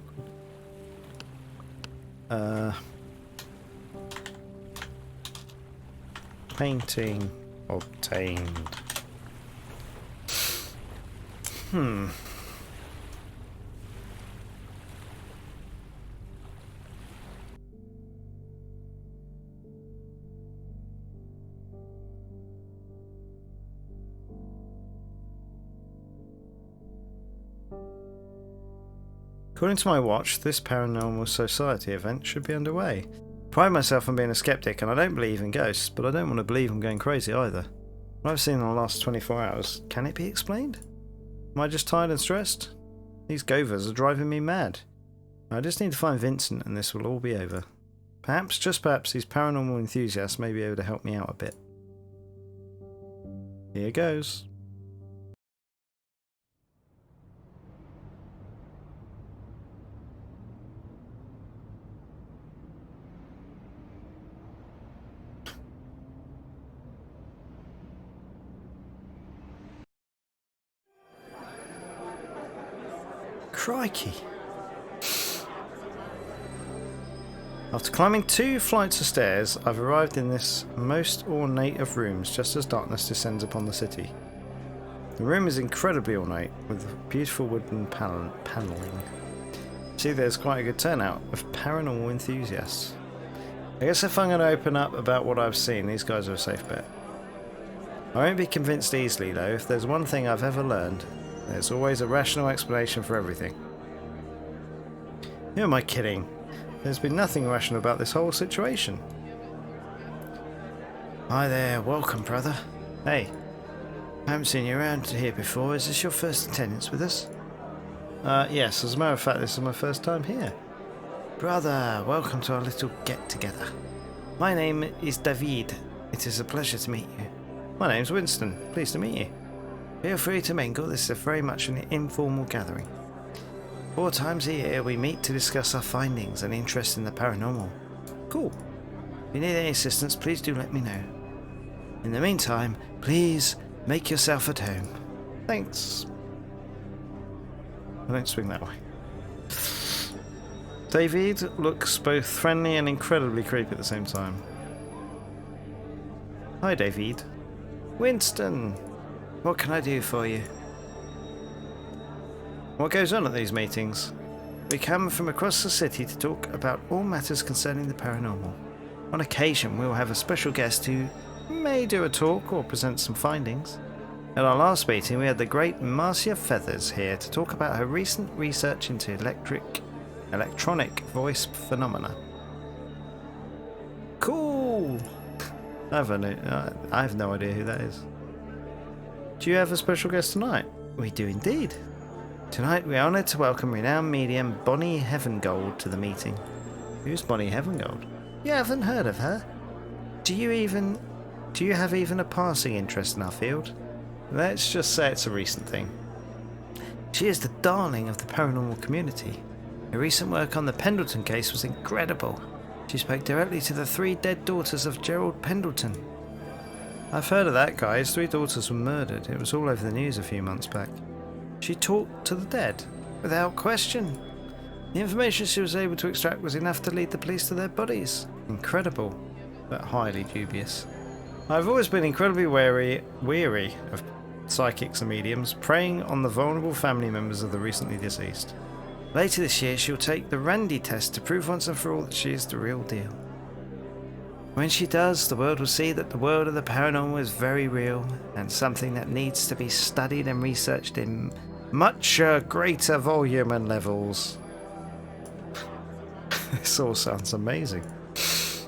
quid. Painting obtained. According to my watch, this paranormal society event should be underway. I pride myself on being a skeptic, and I don't believe in ghosts, but I don't want to believe I'm going crazy either. What I've seen in the last 24 hours, can it be explained? Am I just tired and stressed? These govers are driving me mad. I just need to find Vincent and this will all be over. Perhaps, just perhaps, these paranormal enthusiasts may be able to help me out a bit. Here goes. Crikey. After climbing 2 flights of stairs, I've arrived in this most ornate of rooms just as darkness descends upon the city. The room is incredibly ornate, with beautiful wooden panelling. See, there's quite a good turnout of paranormal enthusiasts. I guess if I'm going to open up about what I've seen, these guys are a safe bet. I won't be convinced easily, though. If there's one thing I've ever learned, there's always a rational explanation for everything. Who am I kidding? There's been nothing rational about this whole situation. Hi there, welcome, brother. Hey, I haven't seen you around here before. Is this your first attendance with us? Yes, as a matter of fact, this is my first time here. Brother, welcome to our little get-together. My name is David. It is a pleasure to meet you. My name's Winston. Pleased to meet you. Feel free to mingle. This is very much an informal gathering. 4 times a year we meet to discuss our findings and interest in the paranormal. Cool. If you need any assistance, please do let me know. In the meantime, please make yourself at home. Thanks. I don't swing that way. David looks both friendly and incredibly creepy at the same time. Hi, David. Winston, what can I do for you? What goes on at these meetings? We come from across the city to talk about all matters concerning the paranormal. On occasion, we will have a special guest who may do a talk or present some findings. At our last meeting, we had the great Marcia Feathers here to talk about her recent research into electronic voice phenomena. Cool! I have no idea who that is. Do you have a special guest tonight? We do indeed. Tonight we are honoured to welcome renowned medium Bonnie Heavengold to the meeting. Who's Bonnie Heavengold? You haven't heard of her? Do you have even a passing interest in our field? Let's just say it's a recent thing. She is the darling of the paranormal community. Her recent work on the Pendleton case was incredible. She spoke directly to the 3 dead daughters of Gerald Pendleton. I've heard of that guy. His 3 daughters were murdered. It was all over the news a few months back. She talked to the dead, without question. The information she was able to extract was enough to lead the police to their bodies. Incredible, but highly dubious. I've always been incredibly weary of psychics and mediums preying on the vulnerable family members of the recently deceased. Later this year, she'll take the Randy test to prove once and for all that she is the real deal. When she does, the world will see that the world of the paranormal is very real and something that needs to be studied and researched in much greater volume and levels. This all sounds amazing.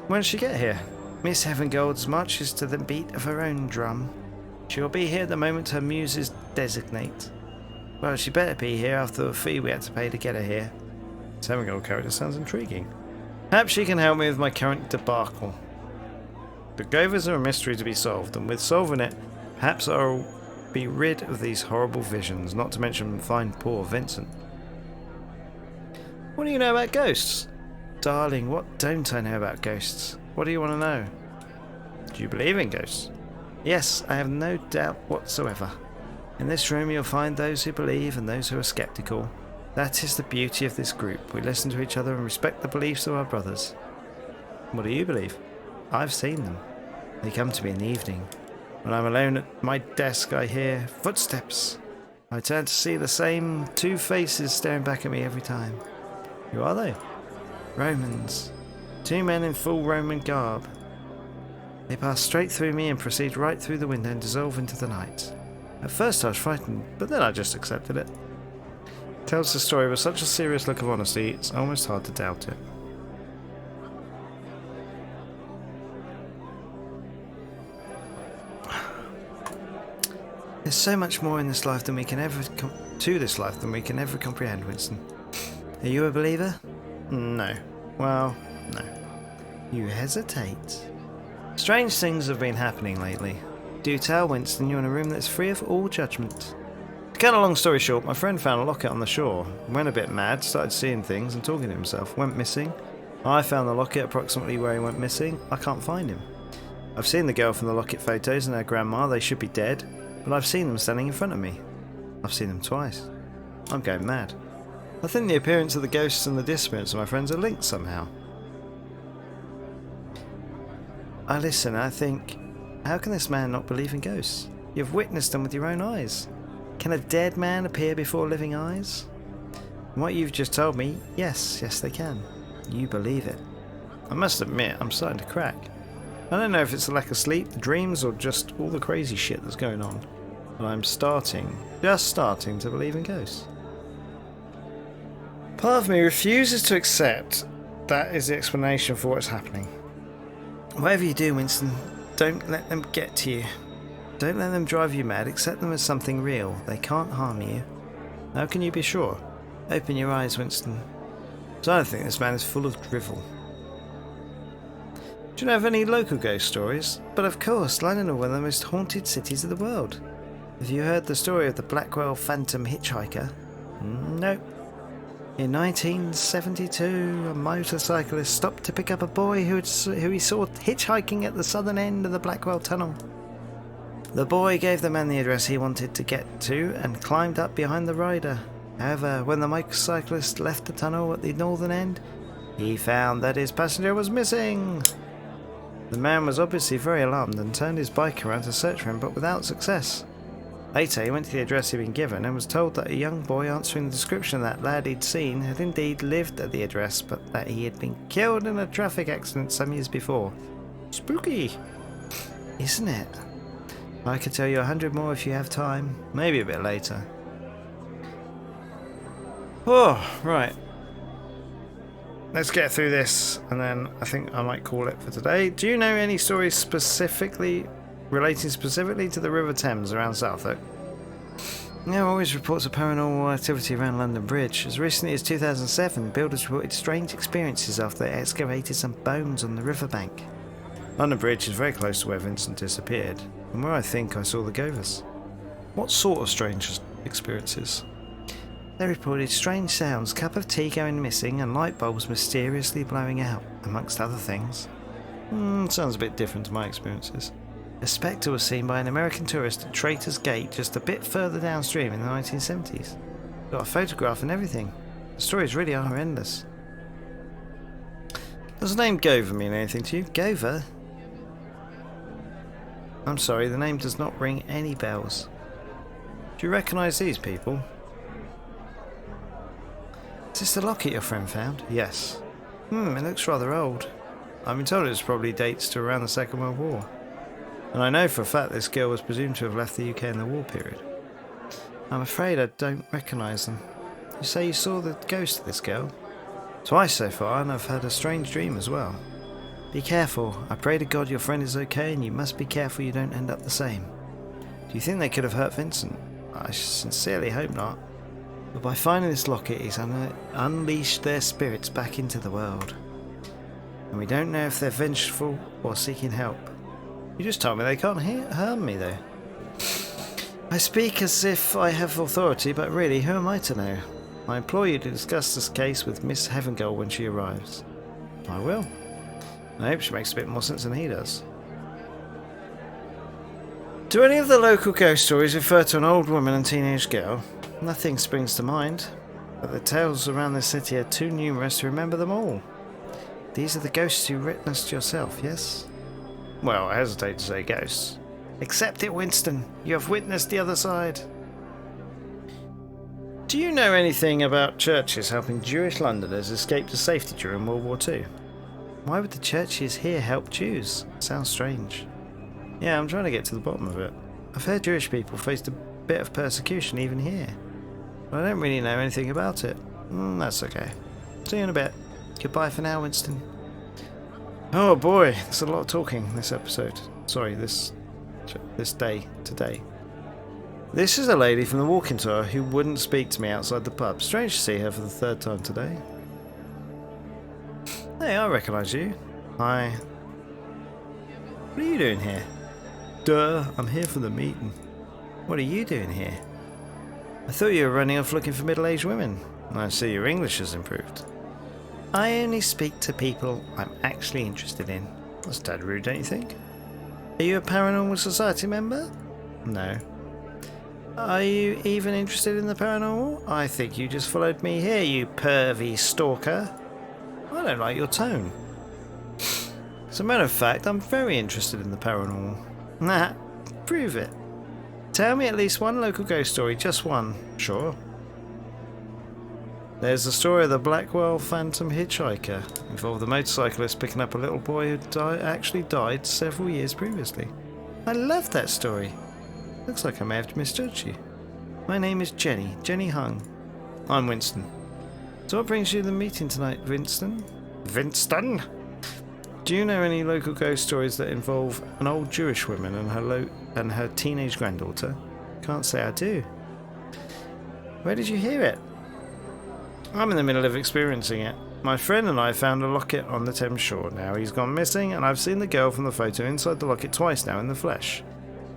When did she get here? Miss Heavengold marches to the beat of her own drum. She will be here the moment her muses designate. Well, she better be here after the fee we had to pay to get her here. This Heavengold character sounds intriguing. Perhaps she can help me with my current debacle. The Govers are a mystery to be solved, and with solving it, perhaps I'll be rid of these horrible visions, not to mention find poor Vincent. What do you know about ghosts? Darling, what don't I know about ghosts? What do you want to know? Do you believe in ghosts? Yes, I have no doubt whatsoever. In this room you'll find those who believe and those who are skeptical. That is the beauty of this group. We listen to each other and respect the beliefs of our brothers. What do you believe? I've seen them. They come to me in the evening. When I'm alone at my desk I hear footsteps. I turn to see the same 2 faces staring back at me every time. Who are they? Romans. 2 men in full Roman garb. They pass straight through me and proceed right through the window and dissolve into the night. At first I was frightened, but then I just accepted it. It tells the story with such a serious look of honesty, it's almost hard to doubt it. There's so much more in this life than we can ever comprehend, Winston. Are you a believer? No. Well, no. You hesitate. Strange things have been happening lately. Do tell, Winston, you're in a room that's free of all judgment. To cut a long story short, my friend found a locket on the shore, went a bit mad, started seeing things and talking to himself, went missing. I found the locket approximately where he went missing. I can't find him. I've seen the girl from the locket photos and her grandma. They should be dead, but I've seen them standing in front of me. I've seen them twice. I'm going mad. I think the appearance of the ghosts and the disappearance of my friends are linked somehow. I listen and I think, how can this man not believe in ghosts? You've witnessed them with your own eyes. Can a dead man appear before living eyes? From what you've just told me, yes they can. You believe it. I must admit, I'm starting to crack. I don't know if it's the lack of sleep, the dreams, or just all the crazy shit that's going on, but I'm just starting to believe in ghosts. Part of me refuses to accept that is the explanation for what's happening. Whatever you do, Winston, don't let them get to you. Don't let them drive you mad. Accept them as something real. They can't harm you. How can you be sure? Open your eyes, Winston. So I think this man is full of drivel. Do you know of any local ghost stories? But of course, London is one of the most haunted cities of the world. Have you heard the story of the Blackwell Phantom hitchhiker? No. In 1972, a motorcyclist stopped to pick up a boy who he saw hitchhiking at the southern end of the Blackwell Tunnel. The boy gave the man the address he wanted to get to and climbed up behind the rider. However, when the motorcyclist left the tunnel at the northern end, he found that his passenger was missing. The man was obviously very alarmed and turned his bike around to search for him, but without success. Later, he went to the address he'd been given and was told that a young boy answering the description of that lad he'd seen had indeed lived at the address, but that he had been killed in a traffic accident some years before. Spooky, isn't it? I could tell you 100 more if you have time, maybe a bit later. Oh, right. Let's get through this, and then I think I might call it for today. Do you know any stories relating specifically to the River Thames around Southwark? There are always reports of paranormal activity around London Bridge. As recently as 2007, builders reported strange experiences after they excavated some bones on the riverbank. London Bridge is very close to where Vincent disappeared, and where I think I saw the Govers. What sort of strange experiences? They reported strange sounds, cup of tea going missing, and light bulbs mysteriously blowing out, amongst other things. Sounds a bit different to my experiences. A spectre was seen by an American tourist at Traitor's Gate just a bit further downstream in the 1970s. Got a photograph and everything. The stories really are horrendous. Does the name Gover mean anything to you? Gover? I'm sorry, the name does not ring any bells. Do you recognise these people? Is this the locket your friend found? Yes. It looks rather old. I've been told it probably dates to around the Second World War. And I know for a fact this girl was presumed to have left the UK in the war period. I'm afraid I don't recognise them. You say you saw the ghost of this girl? Twice so far, and I've had a strange dream as well. Be careful. I pray to God your friend is okay, and you must be careful you don't end up the same. Do you think they could have hurt Vincent? I sincerely hope not. But by finding this locket, he's unleashed their spirits back into the world. And we don't know if they're vengeful or seeking help. You just told me they can't harm me, though. I speak as if I have authority, but really, who am I to know? I implore you to discuss this case with Miss Heavengirl when she arrives. I will. I hope she makes a bit more sense than he does. Do any of the local ghost stories refer to an old woman and teenage girl? Nothing springs to mind, but the tales around the city are too numerous to remember them all. These are the ghosts you witnessed yourself, yes? Well, I hesitate to say ghosts. Accept it, Winston. You have witnessed the other side. Do you know anything about churches helping Jewish Londoners escape to safety during World War II? Why would the churches here help Jews? Sounds strange. Yeah, I'm trying to get to the bottom of it. I've heard Jewish people faced a bit of persecution even here. But I don't really know anything about it. That's okay. See you in a bit. Goodbye for now, Winston. Oh boy, there's a lot of talking this episode. Sorry, this day, today. This is a lady from the walk-in tour who wouldn't speak to me outside the pub. Strange to see her for the third time today. Hey, I recognise you. Hi. What are you doing here? Duh, I'm here for the meeting. What are you doing here? I thought you were running off looking for middle-aged women. I see your English has improved. I only speak to people I'm actually interested in. That's a tad rude, don't you think? Are you a Paranormal Society member? No. Are you even interested in the paranormal? I think you just followed me here, you pervy stalker. I don't like your tone. As a matter of fact, I'm very interested in the paranormal. Nah, prove it. Tell me at least one local ghost story, just one. Sure. There's the story of the Blackwell Phantom Hitchhiker. Involved the motorcyclist picking up a little boy who actually died several years previously. I love that story. Looks like I may have misjudged you. My name is Jenny Hung. I'm Winston. So what brings you to the meeting tonight, Winston? Winston? Do you know any local ghost stories that involve an old Jewish woman and her teenage granddaughter? Can't say I do. Where did you hear it? I'm in the middle of experiencing it. My friend and I found a locket on the Thames shore. Now he's gone missing, and I've seen the girl from the photo inside the locket twice now in the flesh.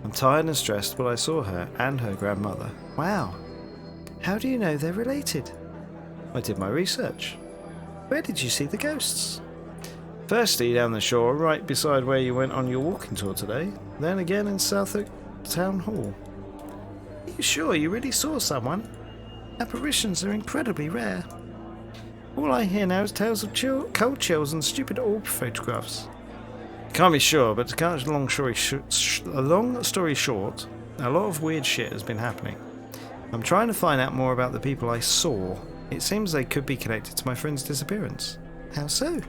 I'm tired and stressed, but I saw her and her grandmother. Wow. How do you know they're related? I did my research. Where did you see the ghosts? Firstly, down the shore, right beside where you went on your walking tour today. Then again in Southwark Town Hall. Are you sure you really saw someone? Apparitions are incredibly rare. All I hear now is tales of cold chills and stupid orb photographs. Can't be sure, but to cut a long story short, a lot of weird shit has been happening. I'm trying to find out more about the people I saw. It seems they could be connected to my friend's disappearance. How so?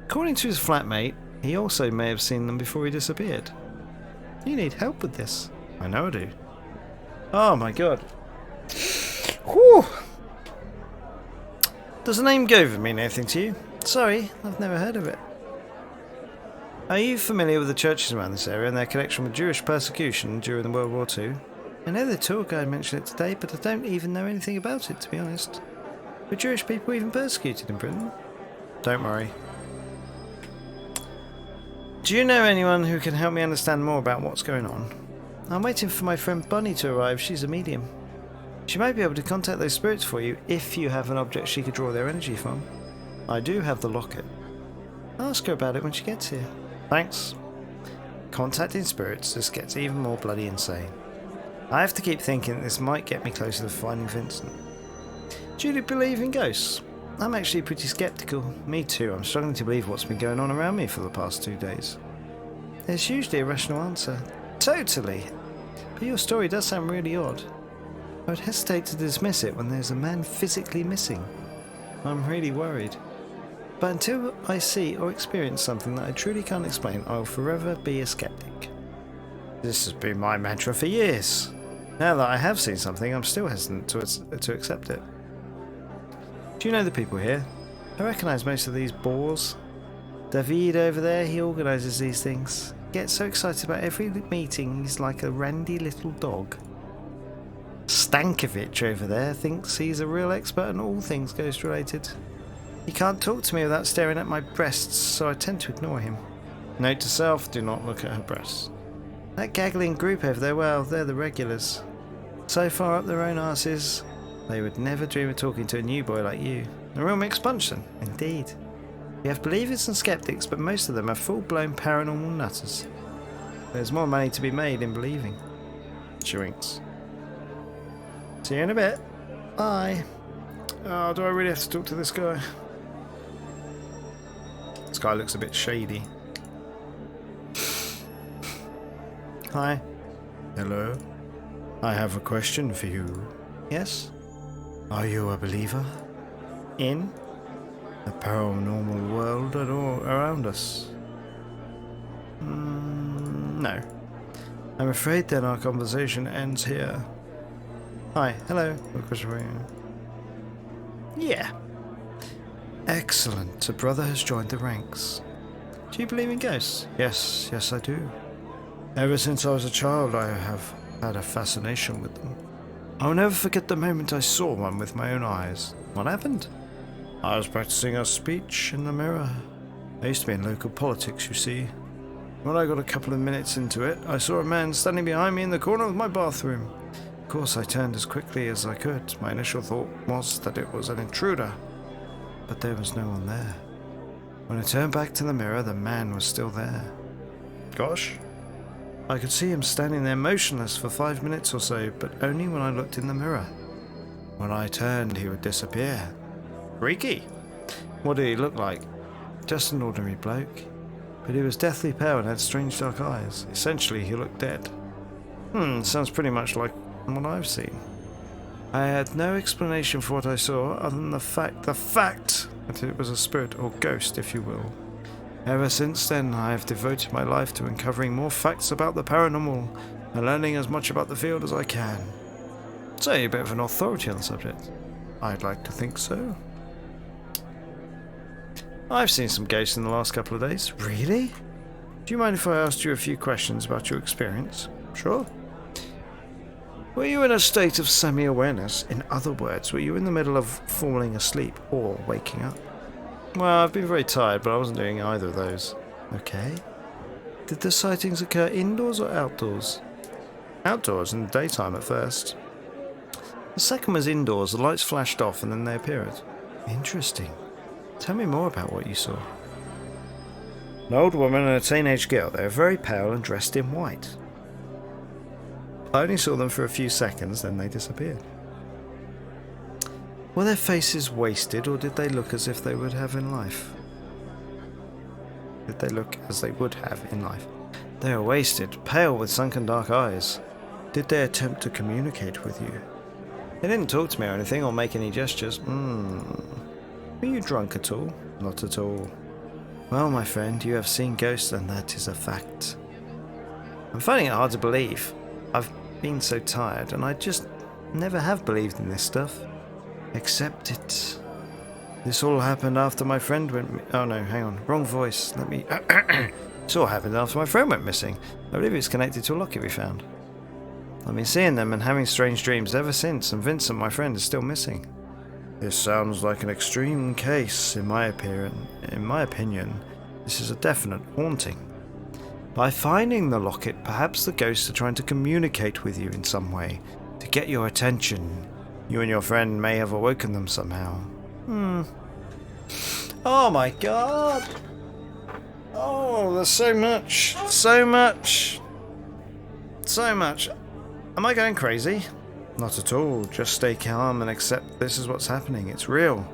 According to his flatmate, he also may have seen them before he disappeared. You need help with this. I know I do. Oh my god. Whew. Does the name Gover mean anything to you? Sorry, I've never heard of it. Are you familiar with the churches around this area and their connection with Jewish persecution during World War II? I know the tour guide mentioned it today, but I don't even know anything about it, to be honest. Were Jewish people even persecuted in Britain? Don't worry. Do you know anyone who can help me understand more about what's going on? I'm waiting for my friend Bunny to arrive. She's a medium. She might be able to contact those spirits for you if you have an object she could draw their energy from. I do have the locket. I'll ask her about it when she gets here. Thanks. Contacting spirits just gets even more bloody insane. I have to keep thinking that this might get me closer to finding Vincent. Do you believe in ghosts? I'm actually pretty skeptical. Me too. I'm struggling to believe what's been going on around me for the past 2 days. There's usually a rational answer. Totally. But your story does sound really odd. I would hesitate to dismiss it when there's a man physically missing. I'm really worried. But until I see or experience something that I truly can't explain, I will forever be a skeptic. This has been my mantra for years. Now that I have seen something, I'm still hesitant to accept it. Do you know the people here? I recognise most of these bores. David over there, he organises these things. Gets so excited about every meeting, he's like a randy little dog. Stankovic over there thinks he's a real expert on all things ghost related. He can't talk to me without staring at my breasts, so I tend to ignore him. Note to self, do not look at her breasts. That gaggling group over there, well, they're the regulars. So far up their own arses, they would never dream of talking to a new boy like you. A real mixed bunch then, indeed. You have believers and skeptics, but most of them are full-blown paranormal nutters. There's more money to be made in believing. She winks. See you in a bit. Bye. Oh, do I really have to talk to this guy? This guy looks a bit shady. Hi. Hello. I have a question for you. Yes? Are you a believer? In? The paranormal world at all around us? No. I'm afraid then our conversation ends here. Hi, hello. Yeah. Excellent. A brother has joined the ranks. Do you believe in ghosts? Yes, I do. Ever since I was a child, I have had a fascination with them. I'll never forget the moment I saw one with my own eyes. What happened? I was practicing a speech in the mirror. I used to be in local politics, you see. When I got a couple of minutes into it, I saw a man standing behind me in the corner of my bathroom. Of course, I turned as quickly as I could. My initial thought was that it was an intruder, but there was no one there. When I turned back to the mirror, the man was still there. Gosh. I could see him standing there motionless for 5 minutes or so, but only when I looked in the mirror. When I turned, he would disappear. Freaky. What did he look like? Just an ordinary bloke. But he was deathly pale and had strange dark eyes. Essentially, he looked dead. Sounds pretty much like what I've seen. I had no explanation for what I saw other than the fact that it was a spirit or ghost, if you will. Ever since then, I have devoted my life to uncovering more facts about the paranormal and learning as much about the field as I can. So you're a bit of an authority on the subject. I'd like to think so. I've seen some ghosts in the last couple of days. Really? Do you mind if I asked you a few questions about your experience? Sure. Were you in a state of semi-awareness? In other words, were you in the middle of falling asleep or waking up? Well, I've been very tired, but I wasn't doing either of those. Okay. Did the sightings occur indoors or outdoors? Outdoors, in the daytime at first. The second was indoors. The lights flashed off and then they appeared. Interesting. Tell me more about what you saw. An old woman and a teenage girl. They were very pale and dressed in white. I only saw them for a few seconds, then they disappeared. Were their faces wasted, or did they look as if they would have in life? Did they look as they would have in life? They were wasted, pale with sunken dark eyes. Did they attempt to communicate with you? They didn't talk to me or anything, or make any gestures. Were you drunk at all? Not at all. Well, my friend, you have seen ghosts, and that is a fact. I'm finding it hard to believe. I've been so tired, and I just never have believed in this stuff. Accept it. This all happened after my friend went... Oh no, hang on. Wrong voice. Let me... This all happened after my friend went missing. I believe it's connected to a locket we found. I've been seeing them and having strange dreams ever since, and Vincent, my friend, is still missing. This sounds like an extreme case, in my opinion. This is a definite haunting. By finding the locket, perhaps the ghosts are trying to communicate with you in some way, to get your attention. You and your friend may have awoken them somehow. Oh my god! Oh, there's so much. So much. So much. Am I going crazy? Not at all. Just stay calm and accept this is what's happening. It's real.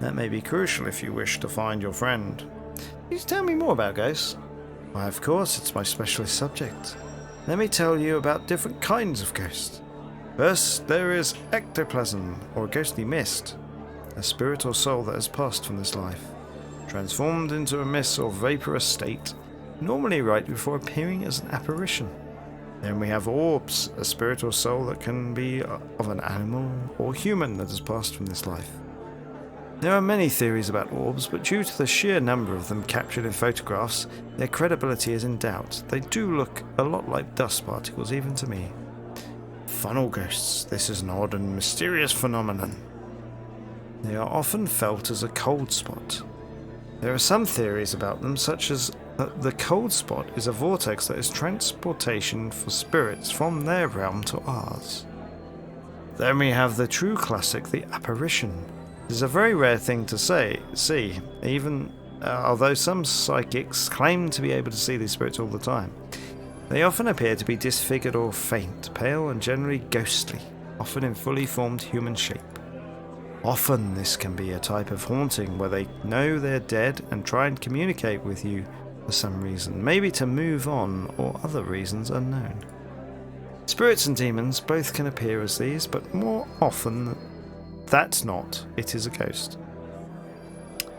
That may be crucial if you wish to find your friend. Can you tell me more about ghosts? Why, of course, it's my specialist subject. Let me tell you about different kinds of ghosts. First, there is ectoplasm, or ghostly mist, a spirit or soul that has passed from this life, transformed into a mist or vaporous state, normally right before appearing as an apparition. Then we have orbs, a spirit or soul that can be of an animal or human that has passed from this life. There are many theories about orbs, but due to the sheer number of them captured in photographs, their credibility is in doubt. They do look a lot like dust particles, even to me. Funnel ghosts. This is an odd and mysterious phenomenon. They are often felt as a cold spot. There are some theories about them, such as that the cold spot is a vortex that is transportation for spirits from their realm to ours. Then we have the true classic, the apparition. This is a very rare thing to see, even although some psychics claim to be able to see these spirits all the time. They often appear to be disfigured or faint, pale and generally ghostly, often in fully formed human shape. Often this can be a type of haunting where they know they're dead and try and communicate with you for some reason, maybe to move on or other reasons unknown. Spirits and demons both can appear as these, but more often it is a ghost.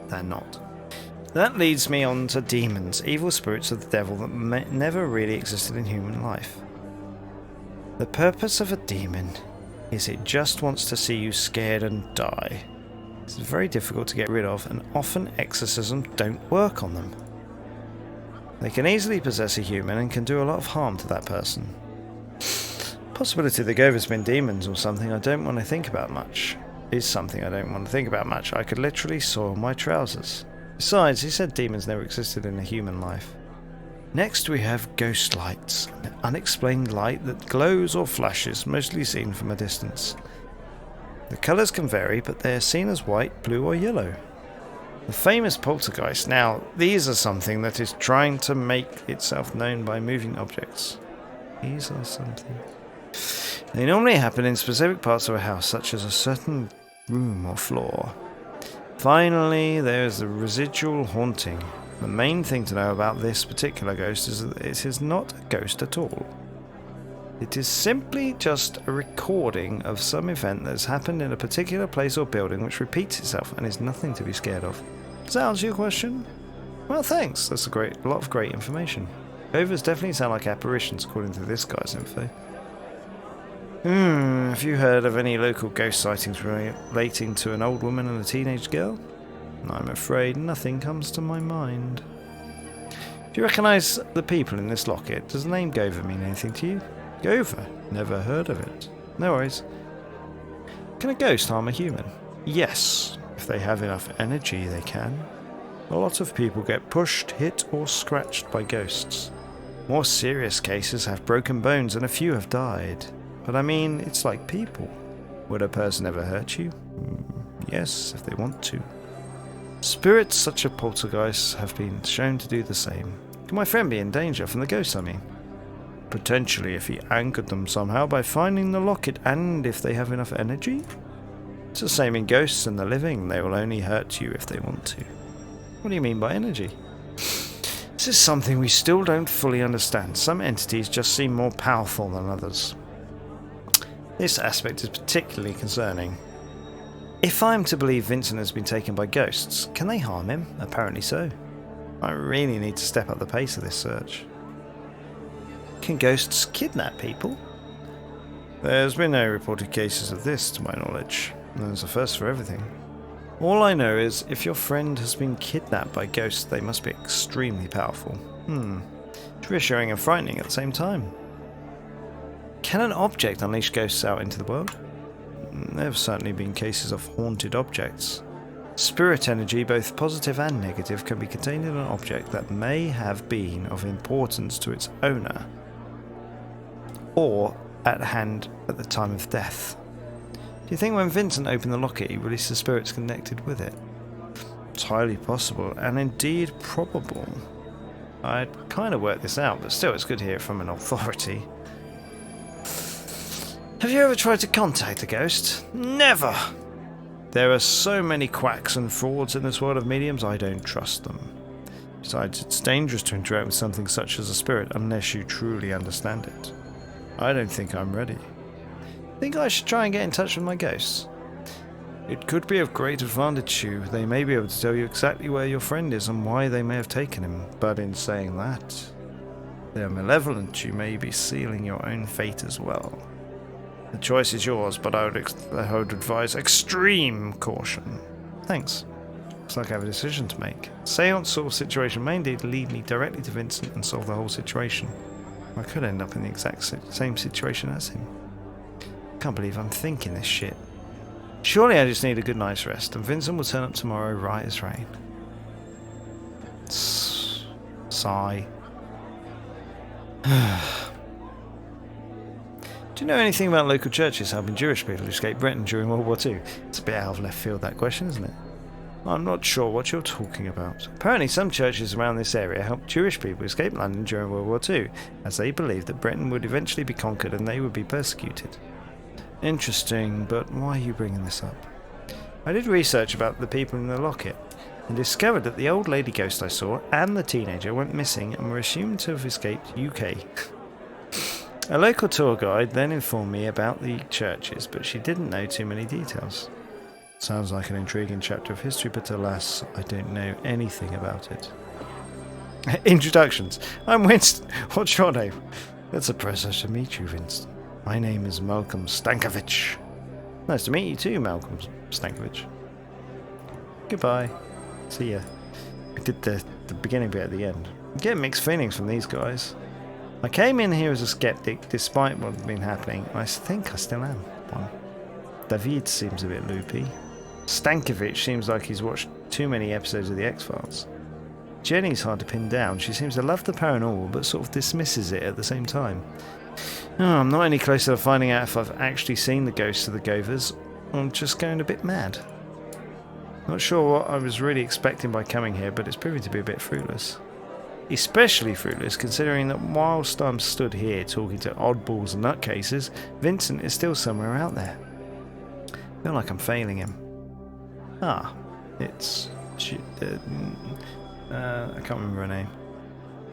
They're not. That leads me on to demons, evil spirits of the devil that never really existed in human life. The purpose of a demon is it just wants to see you scared and die. It's very difficult to get rid of, and often exorcisms don't work on them. They can easily possess a human and can do a lot of harm to that person. Possibility the Gover's been demons or something I don't want to think about much. I could literally soil my trousers. Besides, he said demons never existed in a human life. Next we have ghost lights, an unexplained light that glows or flashes, mostly seen from a distance. The colours can vary, but they are seen as white, blue or yellow. The famous poltergeist. Now, these are something that is trying to make itself known by moving objects. These are something. They normally happen in specific parts of a house, such as a certain room or floor. Finally, there is the residual haunting. The main thing to know about this particular ghost is that it is not a ghost at all. It is simply just a recording of some event that has happened in a particular place or building which repeats itself and is nothing to be scared of. Does that answer your question? Well, thanks. That's a lot of great information. Govers definitely sound like apparitions according to this guy's info. Have you heard of any local ghost sightings relating to an old woman and a teenage girl? I'm afraid nothing comes to my mind. Do you recognise the people in this locket? Does the name Gover mean anything to you? Gover? Never heard of it. No worries. Can a ghost harm a human? Yes. If they have enough energy, they can. A lot of people get pushed, hit, or scratched by ghosts. More serious cases have broken bones and a few have died. But I mean, it's like people. Would a person ever hurt you? Yes, if they want to. Spirits such as poltergeists have been shown to do the same. Can my friend be in danger from the ghosts, I mean? Potentially, if he anchored them somehow by finding the locket, and if they have enough energy? It's the same in ghosts and the living. They will only hurt you if they want to. What do you mean by energy? This is something we still don't fully understand. Some entities just seem more powerful than others. This aspect is particularly concerning. If I'm to believe Vincent has been taken by ghosts, can they harm him? Apparently so. I really need to step up the pace of this search. Can ghosts kidnap people? There's been no reported cases of this, to my knowledge. There's a first for everything. All I know is, if your friend has been kidnapped by ghosts, they must be extremely powerful. It's reassuring and frightening at the same time. Can an object unleash ghosts out into the world? There have certainly been cases of haunted objects. Spirit energy, both positive and negative, can be contained in an object that may have been of importance to its owner, or at hand at the time of death. Do you think when Vincent opened the locket he released the spirits connected with it? It's highly possible, and indeed probable. I'd kind of worked this out, but still it's good to hear it from an authority. Have you ever tried to contact a ghost? Never! There are so many quacks and frauds in this world of mediums, I don't trust them. Besides, it's dangerous to interact with something such as a spirit unless you truly understand it. I don't think I'm ready. Think I should try and get in touch with my ghosts? It could be of great advantage to you. They may be able to tell you exactly where your friend is and why they may have taken him. But in saying that, they are malevolent. You may be sealing your own fate as well. The choice is yours, but I would advise extreme caution. Thanks. Looks like I have a decision to make. Seance sort of situation may indeed lead me directly to Vincent and solve the whole situation. I could end up in the exact same situation as him. Can't believe I'm thinking this shit. Surely I just need a good night's rest, and Vincent will turn up tomorrow right as rain. Sigh. Do you know anything about local churches helping Jewish people escape Britain during World War II? It's a bit out of left field, that question, isn't it? I'm not sure what you're talking about. Apparently some churches around this area helped Jewish people escape London during World War II, as they believed that Britain would eventually be conquered and they would be persecuted. Interesting, but why are you bringing this up? I did research about the people in the locket, and discovered that the old lady ghost I saw and the teenager went missing and were assumed to have escaped UK. A local tour guide then informed me about the churches, but she didn't know too many details. Sounds like an intriguing chapter of history, but alas, I don't know anything about it. Introductions. I'm Winston. What's your name? It's a pleasure to meet you, Winston. My name is Malcolm Stankovic. Nice to meet you too, Malcolm Stankovic. Goodbye. See ya. We did the beginning bit at the end. I'm getting mixed feelings from these guys. I came in here as a skeptic despite what had been happening, and I think I still am one. David seems a bit loopy. Stankovic seems like he's watched too many episodes of The X-Files. Jenny's hard to pin down. She seems to love the paranormal, but sort of dismisses it at the same time. Oh, I'm not any closer to finding out if I've actually seen the ghosts of the Govers, or I'm just going a bit mad. Not sure what I was really expecting by coming here, but it's proving to be a bit fruitless. Especially fruitless considering that whilst I'm stood here talking to oddballs and nutcases, Vincent is still somewhere out there. I feel like I'm failing him. It's... I can't remember her name.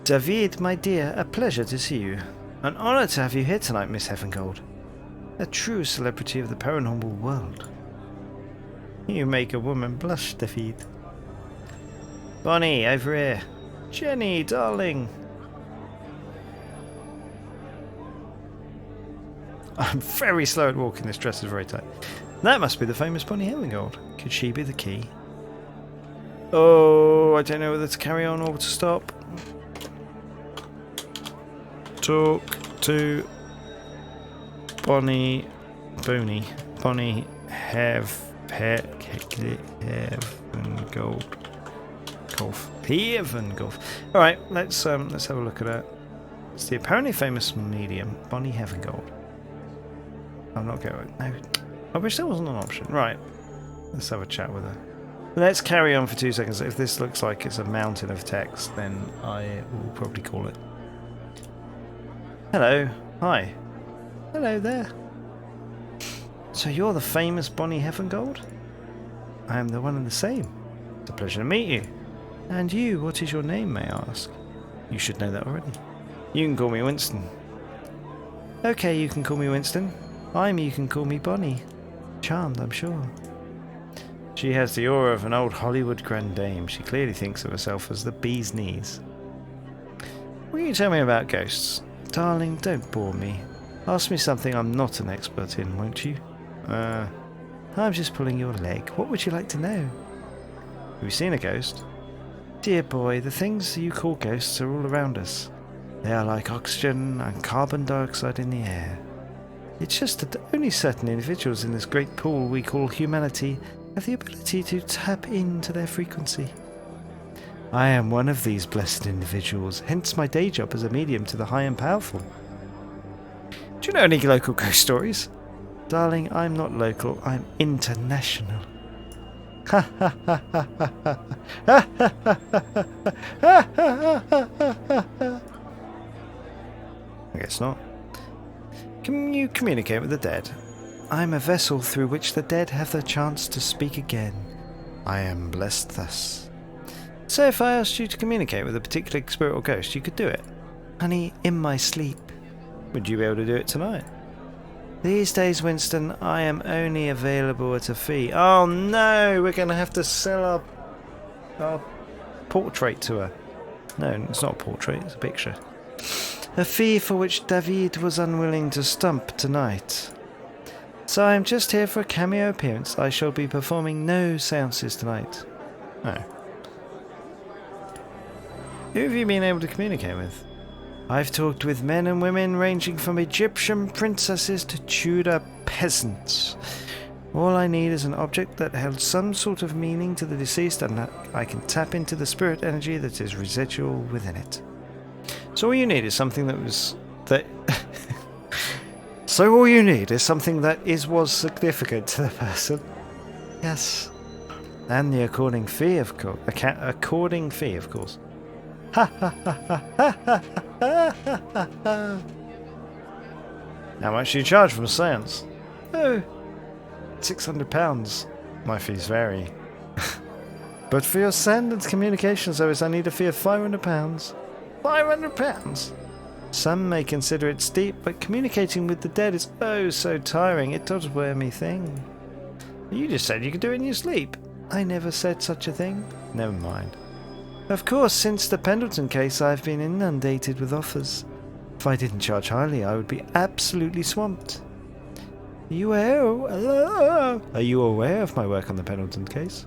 David, my dear, a pleasure to see you. An honour to have you here tonight, Miss Heavengold. A true celebrity of the paranormal world. You make a woman blush, David. Bonnie, over here. Jenny, darling. I'm very slow at walking, this dress is very tight. That must be the famous Bonnie Heavengold. Could she be the key? Oh, I don't know whether to carry on or to stop. Talk to Bonnie Heavengold. Heavengold. Alright, let's have a look at that. It's the apparently famous medium, Bonnie Heavengold. I'm not going. No, I wish that wasn't an option. Right, let's have a chat with her. Let's carry on for 2 seconds. If this looks like it's a mountain of text, then I will probably call it. Hello. Hi. Hello there. So you're the famous Bonnie Heavengold? I am the one and the same. It's a pleasure to meet you. And you, what is your name, may I ask? You should know that already. You can call me Winston. Okay, you can call me Winston. You can call me Bonnie. Charmed, I'm sure. She has the aura of an old Hollywood grand dame. She clearly thinks of herself as the bee's knees. Will you tell me about ghosts? Darling, don't bore me. Ask me something I'm not an expert in, won't you? I'm just pulling your leg. What would you like to know? Have you seen a ghost? Dear boy, the things you call ghosts are all around us. They are like oxygen and carbon dioxide in the air. It's just that only certain individuals in this great pool we call humanity have the ability to tap into their frequency. I am one of these blessed individuals, hence my day job as a medium to the high and powerful. Do you know any local ghost stories? Darling, I'm not local, I'm international. Ha ha ha ha ha ha ha ha ha ha. I guess not. Can you communicate with the dead? I'm a vessel through which the dead have the chance to speak again. I am blessed thus. So if I asked you to communicate with a particular spirit or ghost, you could do it? Honey, in my sleep. Would you be able to do it tonight? These days, Winston, I am only available at a fee. Oh no, we're going to have to sell our portrait to her. No, it's not a portrait, it's a picture. A fee for which David was unwilling to stump tonight. So I am just here for a cameo appearance. I shall be performing no seances tonight. Oh. Who have you been able to communicate with? I've talked with men and women ranging from Egyptian princesses to Tudor peasants. All I need is an object that held some sort of meaning to the deceased, and that I can tap into the spirit energy that is residual within it. So all you need is something So all you need is something that was significant to the person. Yes. And the according fee, of course. According fee, of course. Ha ha ha ha ha ha ha ha ha. How much do you charge from a seance? Oh, £600. My fees vary. But for your standard communication service, I need a fee of £500. £500? Some may consider it steep, but communicating with the dead is oh so tiring. It does wear me thin. You just said you could do it in your sleep. I never said such a thing. Never mind. Of course, since the Pendleton case, I've been inundated with offers. If I didn't charge highly, I would be absolutely swamped. Are you aware of my work on the Pendleton case?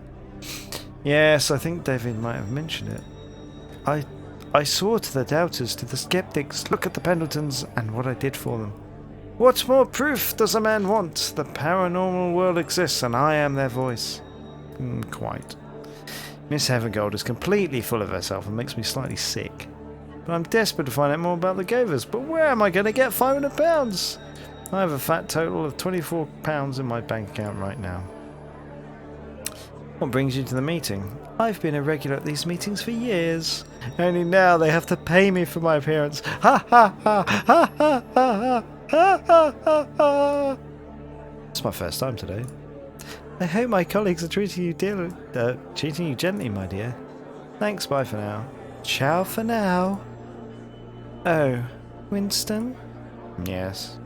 Yes, I think David might have mentioned it. I saw to the doubters, to the skeptics, look at the Pendletons and what I did for them. What more proof does a man want? The paranormal world exists and I am their voice. Quite. Miss Heavengold is completely full of herself and makes me slightly sick. But I'm desperate to find out more about the Govers. But where am I going to get £500? I have a fat total of £24 in my bank account right now. What brings you to the meeting? I've been a regular at these meetings for years. Only now they have to pay me for my appearance. Ha ha ha ha ha ha ha ha ha ha. It's my first time today. I hope my colleagues are treating you gently, my dear. Thanks, bye for now. Ciao for now. Oh, Winston? Yes.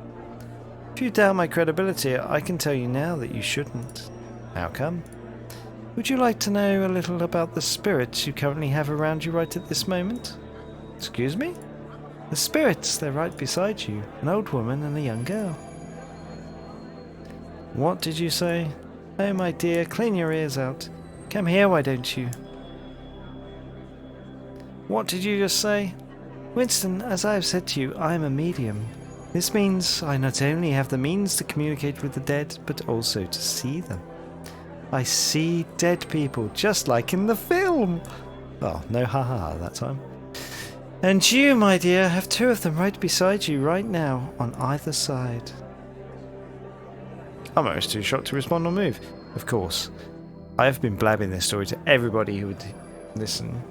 If you doubt my credibility, I can tell you now that you shouldn't. How come? Would you like to know a little about the spirits you currently have around you right at this moment? Excuse me? The spirits, they're right beside you. An old woman and a young girl. What did you say? Oh, my dear, clean your ears out. Come here, why don't you? What did you just say? Winston, as I have said to you, I am a medium. This means I not only have the means to communicate with the dead, but also to see them. I see dead people, just like in the film. Oh, no ha-ha that time. And you, my dear, have two of them right beside you right now, on either side. I'm almost too shocked to respond or move. Of course, I have been blabbing this story to everybody who would listen.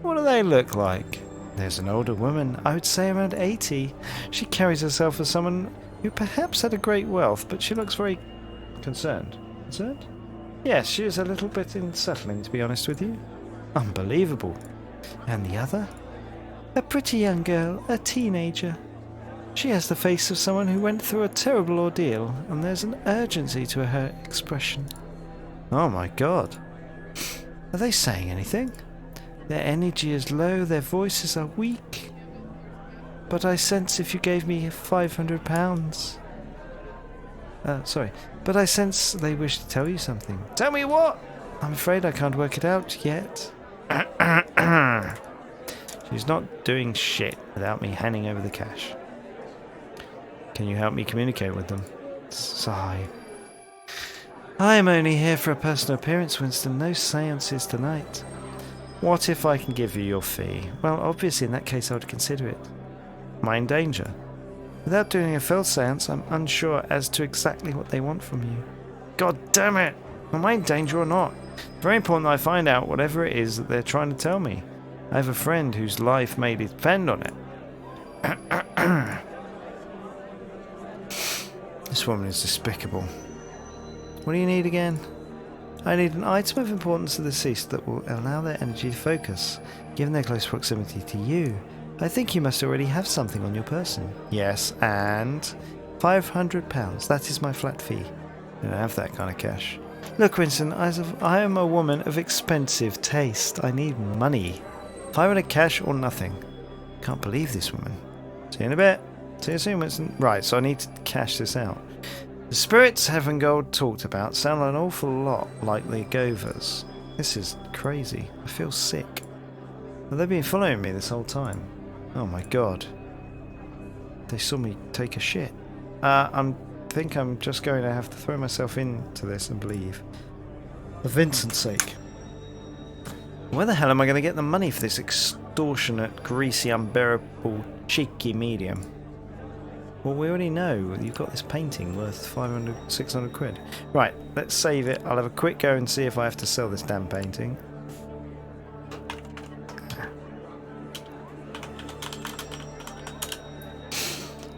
What do they look like? There's an older woman, I would say around 80. She carries herself as someone who perhaps had a great wealth, but she looks very concerned. Concerned? Yes, she is a little bit unsettling, to be honest with you. Unbelievable. And the other? A pretty young girl, a teenager. She has the face of someone who went through a terrible ordeal, and there's an urgency to her expression. Oh my god. Are they saying anything? Their energy is low, their voices are weak. But I sense if you gave me £500... sorry. But I sense they wish to tell you something. Tell me what? I'm afraid I can't work it out yet. She's not doing shit without me handing over the cash. Can you help me communicate with them? Sigh. I am only here for a personal appearance, Winston. No seances tonight. What if I can give you your fee? Well, obviously in that case I would consider it. Am I in danger? Without doing a full seance, I'm unsure as to exactly what they want from you. God damn it! Am I in danger or not? Very important that I find out whatever it is that they're trying to tell me. I have a friend whose life may depend on it. This woman is despicable. What do you need again? I need an item of importance to the deceased that will allow their energy to focus, given their close proximity to you. I think you must already have something on your person. Yes, and £500. That is my flat fee. I don't have that kind of cash. Look, Winston, I am a woman of expensive taste. I need money. 500 cash or nothing. Can't believe this woman. See you in a bit. See you soon, Winston. Right, so I need to cash this out. The spirits Heaven Gold talked about sound an awful lot like the Govers. This is crazy. I feel sick. Well, they've been following me this whole time. Oh my god. They saw me take a shit. I think I'm just going to have to throw myself into this and believe. For Vincent's sake. Where the hell am I going to get the money for this extortionate, greasy, unbearable, cheeky medium? Well, we already know you've got this painting worth 500, 600 quid. Right, let's save it. I'll have a quick go and see if I have to sell this damn painting.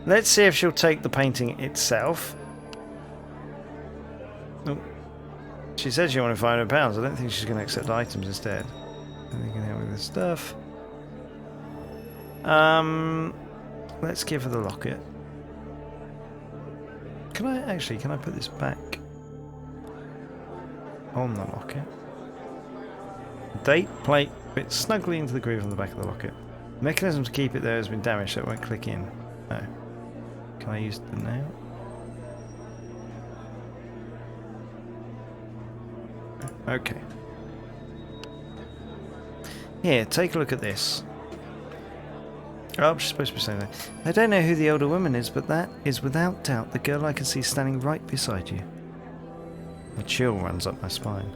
Let's see if she'll take the painting itself. Oh. She said she wanted £500. I don't think she's going to accept items instead. I think you can help with this stuff. Let's give her the locket. Can I put this back on the locket? Date plate fits snugly into the groove on the back of the locket. The mechanism to keep it there has been damaged, so it won't click in. No. Can I use the nail? Okay. Here, take a look at this. Oh, she's supposed to be saying that. I don't know who the older woman is, but that is without doubt the girl I can see standing right beside you. A chill runs up my spine.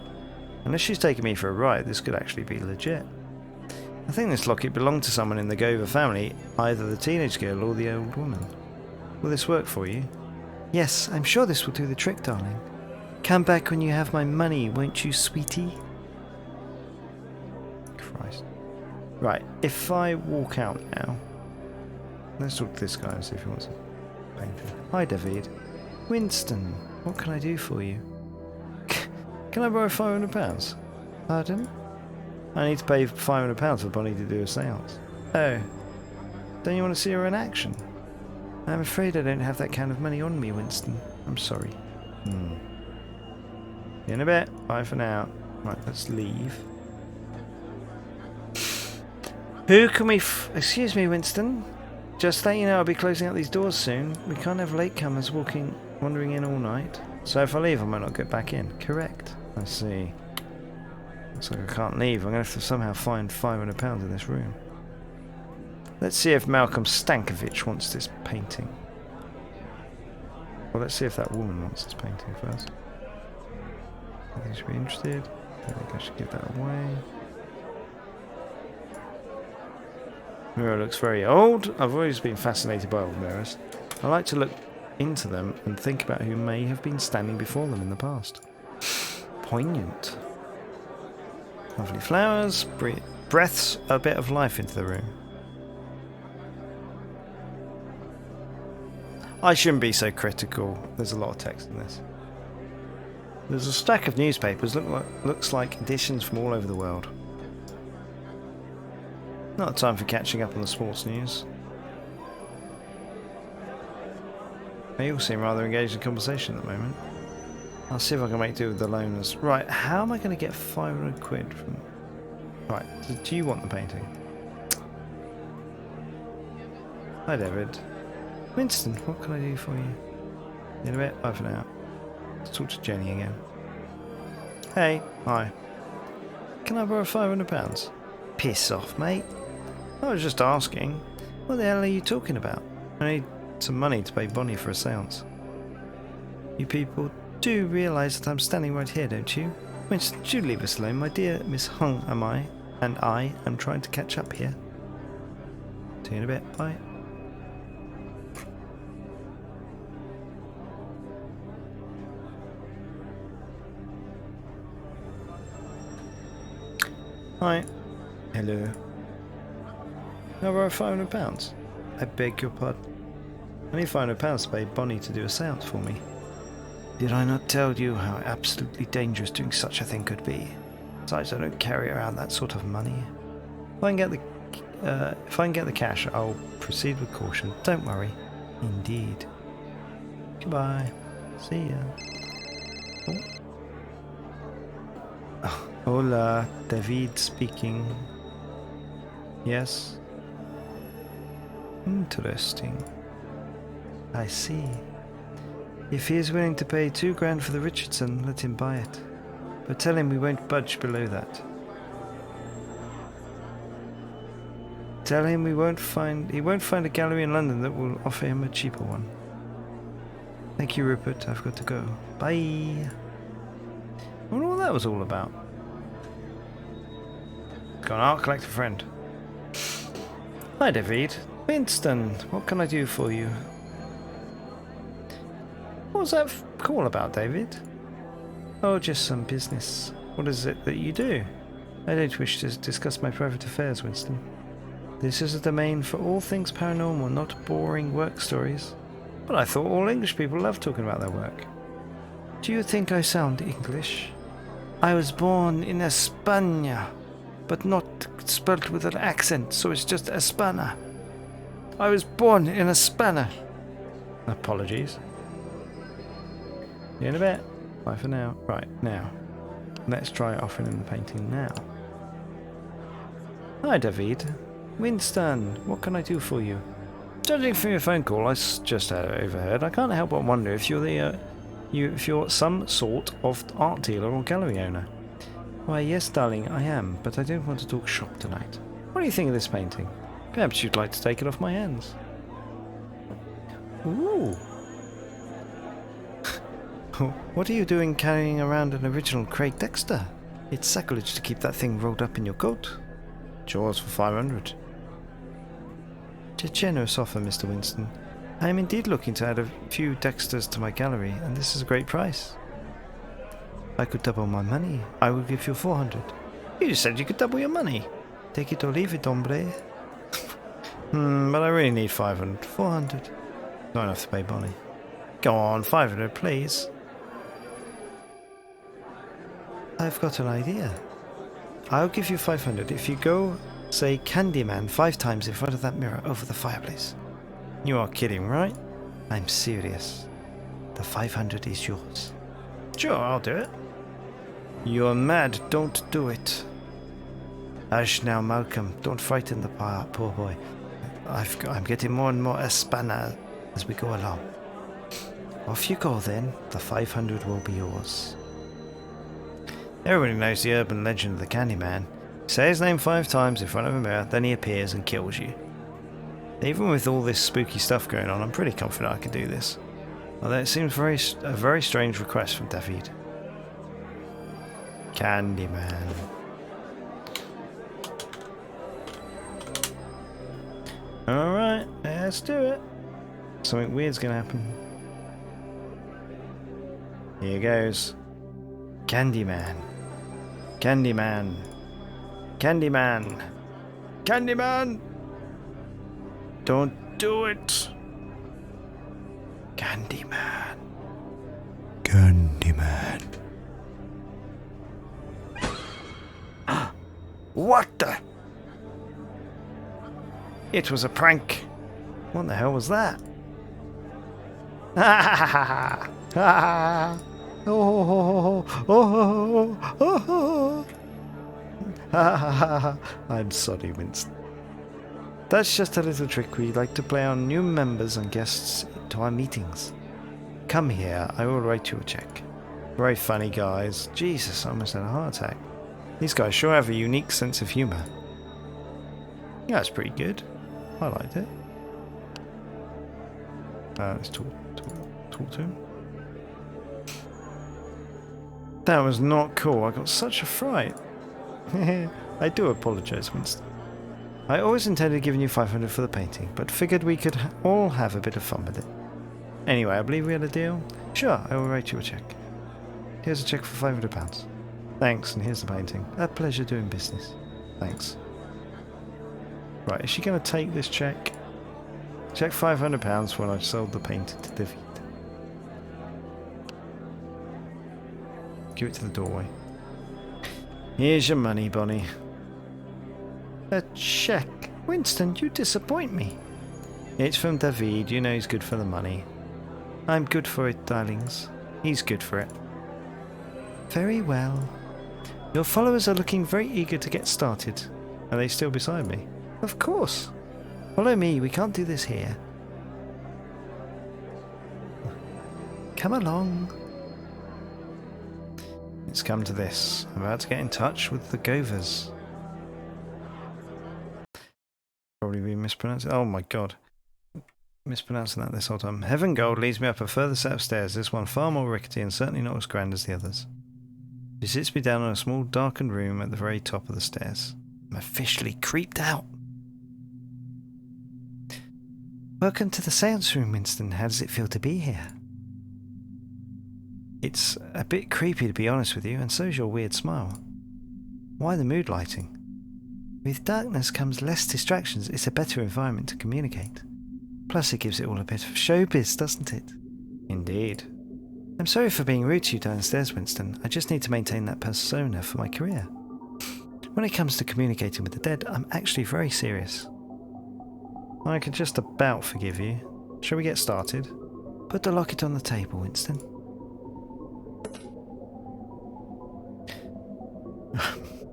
Unless she's taking me for a ride, this could actually be legit. I think this locket belonged to someone in the Gover family, either the teenage girl or the old woman. Will this work for you? Yes, I'm sure this will do the trick, darling. Come back when you have my money, won't you, sweetie? Christ. Right, if I walk out now... Let's talk to this guy and see if he wants a painting. Hi, David. Winston, what can I do for you? Can I borrow £500? Pardon? I need to pay £500 for Bonnie to do a seance. Oh, don't you want to see her in action? I'm afraid I don't have that kind of money on me, Winston. I'm sorry. See you in a bit. Bye for now. Right, let's leave. Who can we excuse me, Winston. Just let you know I'll be closing out these doors soon. We can't have latecomers wandering in all night. So if I leave, I might not get back in. Correct. I see. Looks like I can't leave. I'm going to have to somehow find £500 in this room. Let's see if Malcolm Stankovic wants this painting. Well, let's see if that woman wants this painting first. I think she'll be interested. I think I should give that away. Mirror looks very old. I've always been fascinated by old mirrors. I like to look into them and think about who may have been standing before them in the past. Poignant. Lovely flowers. Breaths a bit of life into the room. I shouldn't be so critical. There's a lot of text in this. There's a stack of newspapers. Looks like editions from all over the world. Not time for catching up on the sports news. They all seem rather engaged in conversation at the moment. I'll see if I can make do with the loaners. Right, how am I going to get 500 quid from... Right, do you want the painting? Hi, David. Winston, what can I do for you? In a bit, bye for now. Let's talk to Jenny again. Hey, hi. Can I borrow £500? Piss off, mate. I was just asking. What the hell are you talking about? I need some money to pay Bonnie for a seance. You people do realise that I'm standing right here, don't you? Winston, do leave us alone, my dear Miss Hung and I am trying to catch up here. See you in a bit, bye. Hi. Hello. Can I borrow £500? I beg your pardon. I need £500 to pay Bonnie to do a seance for me. Did I not tell you how absolutely dangerous doing such a thing could be? Besides, I don't carry around that sort of money. If I can get the cash, I'll proceed with caution. Don't worry. Indeed. Goodbye. See ya. Oh. Hola, David speaking. Yes? Interesting. I see. If he is willing to pay £2,000 for the Richardson, let him buy it. But tell him we won't budge below that. Tell him he won't find a gallery in London that will offer him a cheaper one. Thank you, Rupert. I've got to go. Bye. I wonder what that was all about. Got an art collector friend. Hi, David. Winston, what can I do for you? What was that call about, David? Oh, just some business. What is it that you do? I don't wish to discuss my private affairs, Winston. This is a domain for all things paranormal, not boring work stories. But I thought all English people love talking about their work. Do you think I sound English? I was born in España, but not spelt with an accent, so it's just España. I was born in España. Apologies. See you in a bit. Bye for now. Right, now. Let's try offering him the painting now. Hi, David. Winston, what can I do for you? Judging from your phone call I just overheard, I can't help but wonder if you're some sort of art dealer or gallery owner. Why, yes, darling, I am, but I don't want to talk shop tonight. What do you think of this painting? Perhaps you'd like to take it off my hands. Ooh. What are you doing carrying around an original Craig Dexter? It's sacrilege to keep that thing rolled up in your coat. Yours for 500. A generous offer, Mr. Winston. I am indeed looking to add a few Dexters to my gallery, and this is a great price. If I could double my money, I would give you 400. You just said you could double your money. Take it or leave it, hombre. But I really need 500. 400. Not enough to pay Bonnie. Go on, 500, please. I've got an idea. I'll give you 500 if you go Say Candyman 5 times in front of that mirror over the fireplace. You are kidding, right? I'm serious. The 500 is yours. Sure, I'll do it. You're mad, don't do it. Hush now, Malcolm, don't frighten the poor boy. I'm getting more and more espana as we go along. Off you go then, the 500 will be yours. Everybody knows the urban legend of the Candyman. Say his name 5 times in front of a mirror, then he appears and kills you. Even with all this spooky stuff going on, I'm pretty confident I can do this. Although it seems a very strange request from David. Candyman. Alright, let's do it. Something weird's gonna happen. Here goes. Candyman. Candyman. Candyman. Candyman! Don't do it. Candyman. Candyman. What the? It was a prank. What the hell was that? Ha ha ha ha! Oh, oh, oh, oh. I'm sorry, Winston. That's just a little trick we like to play on new members and guests to our meetings. Come here, I will write you a check. Very funny, guys. Jesus, I almost had a heart attack. These guys sure have a unique sense of humour. Yeah, it's pretty good. I liked it. Let's talk to him. That was not cool. I got such a fright. I do apologise, Winston. I always intended giving you 500 for the painting, but figured we could all have a bit of fun with it. Anyway, I believe we had a deal. Sure, I will write you a check. Here's a check for £500. Thanks, and here's the painting. A pleasure doing business. Thanks. Right, is she going to take this check? Check £500 when I sold the painting to David. Give it to the doorway. Here's your money, Bonnie. A check? Winston, you disappoint me. It's from David. You know he's good for the money. I'm good for it, darlings. He's good for it. Very well. Your followers are looking very eager to get started. Are they still beside me? Of course. Follow me. We can't do this here. Come along. It's come to this. I'm about to get in touch with the Govers. Probably be mispronouncing. Oh my god. Mispronouncing that this whole time. Heaven Gold leads me up a further set of stairs, this one far more rickety and certainly not as grand as the others. She sits me down in a small darkened room at the very top of the stairs. I'm officially creeped out. Welcome to the seance room, Winston. How does it feel to be here? It's a bit creepy, to be honest with you, and so's your weird smile. Why the mood lighting? With darkness comes less distractions. It's a better environment to communicate. Plus it gives it all a bit of showbiz, doesn't it? Indeed. I'm sorry for being rude to you downstairs, Winston. I just need to maintain that persona for my career. When it comes to communicating with the dead, I'm actually very serious. I could just about forgive you. Shall we get started? Put the locket on the table, Winston.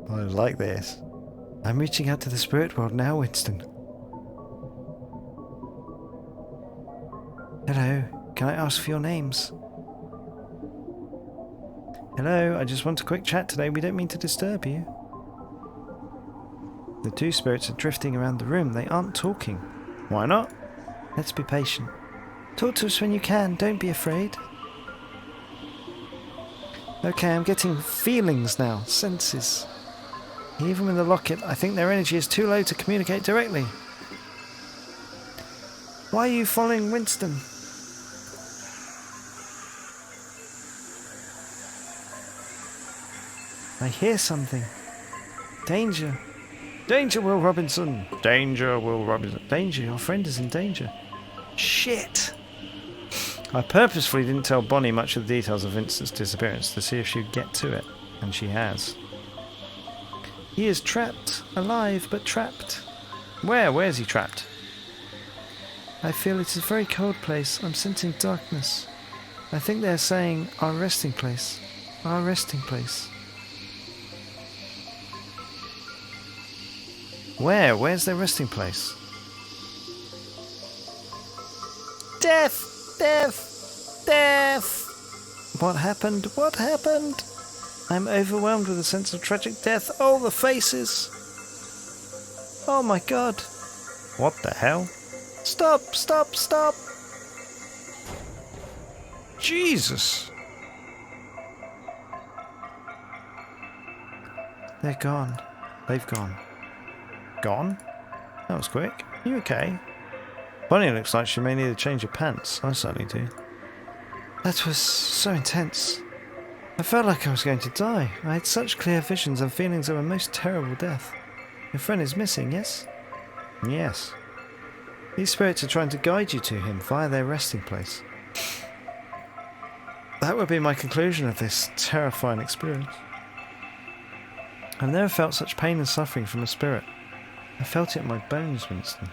I like this. I'm reaching out to the spirit world now, Winston. Hello, can I ask for your names? Hello, I just want a quick chat today. We don't mean to disturb you. The two spirits are drifting around the room. They aren't talking. Why not? Let's be patient. Talk to us when you can. Don't be afraid. Okay, I'm getting feelings now. Senses. Even with the locket, I think their energy is too low to communicate directly. Why are you following Winston? I hear something. Danger. Danger, Will Robinson. Danger, Will Robinson. Danger, your friend is in danger. Shit. I purposefully didn't tell Bonnie much of the details of Vincent's disappearance to see if she'd get to it, and she has. He is trapped. Alive, but trapped. Where? Where's he trapped? I feel it is a very cold place. I'm sensing darkness. I think they're saying our resting place. Our resting place. Where? Where's their resting place? Death! Death! Death! What happened? What happened? I'm overwhelmed with a sense of tragic death. Oh, the faces! Oh my god! What the hell? Stop! Stop! Stop! Jesus! They're gone. They've gone. Gone? That was quick. You okay? Bonnie looks like she may need a change of pants. I certainly do. That was so intense. I felt like I was going to die. I had such clear visions and feelings of a most terrible death. Your friend is missing, yes? Yes. These spirits are trying to guide you to him via their resting place. That would be my conclusion of this terrifying experience. I've never felt such pain and suffering from a spirit. I felt it in my bones, Winston.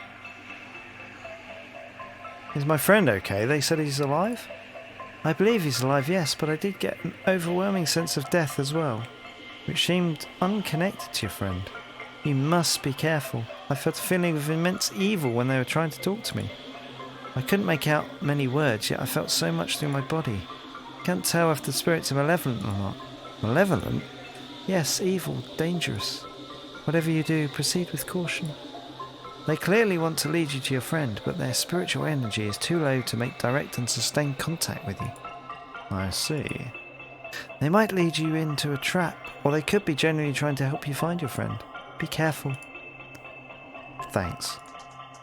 Is my friend okay? They said he's alive? I believe he's alive, yes, but I did get an overwhelming sense of death as well, which seemed unconnected to your friend. You must be careful. I felt a feeling of immense evil when they were trying to talk to me. I couldn't make out many words, yet I felt so much through my body. I can't tell if the spirits are malevolent or not. Malevolent? Yes, evil, dangerous. Whatever you do, proceed with caution. They clearly want to lead you to your friend, but their spiritual energy is too low to make direct and sustained contact with you. I see. They might lead you into a trap, or they could be genuinely trying to help you find your friend. Be careful. Thanks.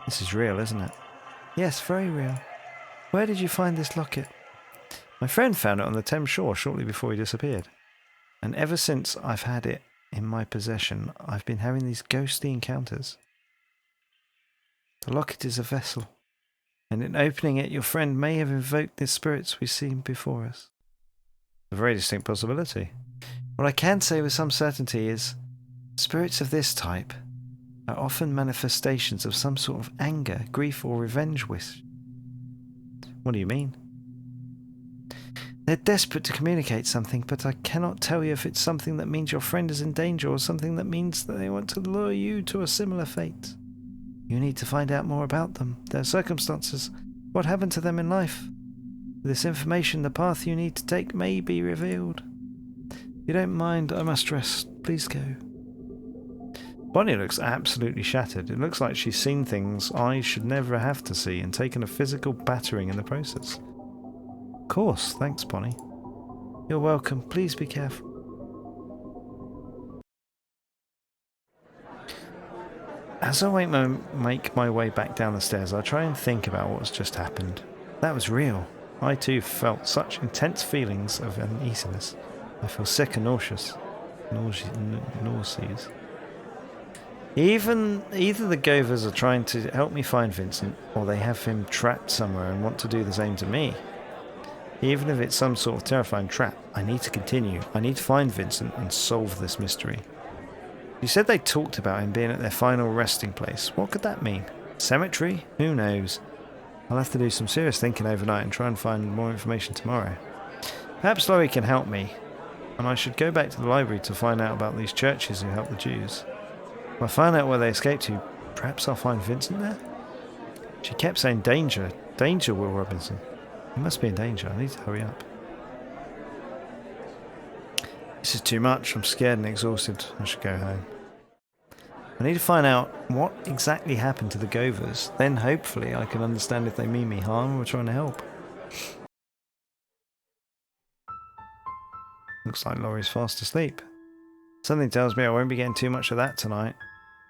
This is real, isn't it? Yes, very real. Where did you find this locket? My friend found it on the Thames shore shortly before he disappeared. And ever since I've had it in my possession, I've been having these ghostly encounters. The locket is a vessel, and in opening it, your friend may have invoked the spirits we've seen before us. A very distinct possibility. What I can say with some certainty is, spirits of this type are often manifestations of some sort of anger, grief, or revenge wish. What do you mean? They're desperate to communicate something, but I cannot tell you if it's something that means your friend is in danger or something that means that they want to lure you to a similar fate. You need to find out more about them, their circumstances, what happened to them in life. With this information, the path you need to take may be revealed. If you don't mind, I must rest. Please go. Bonnie looks absolutely shattered. It looks like she's seen things I should never have to see and taken a physical battering in the process. Of course, thanks, Bonnie. You're welcome. Please be careful. As I make my way back down the stairs, I try and think about what's just happened. That was real. I too felt such intense feelings of uneasiness. I feel sick and nauseous. Nauseous. Either the Govers are trying to help me find Vincent, or they have him trapped somewhere and want to do the same to me. Even if it's some sort of terrifying trap, I need to continue. I need to find Vincent and solve this mystery. You said they talked about him being at their final resting place. What could that mean? Cemetery? Who knows? I'll have to do some serious thinking overnight and try and find more information tomorrow. Perhaps Laurie can help me, and I should go back to the library to find out about these churches who help the Jews. If I find out where they escaped to, perhaps I'll find Vincent there? She kept saying danger. Danger, Will Robinson. He must be in danger. I need to hurry up. This is too much. I'm scared and exhausted. I should go home. I need to find out what exactly happened to the Govers. Then hopefully I can understand if they mean me harm or are trying to help. Looks like Laurie's fast asleep. Something tells me I won't be getting too much of that tonight.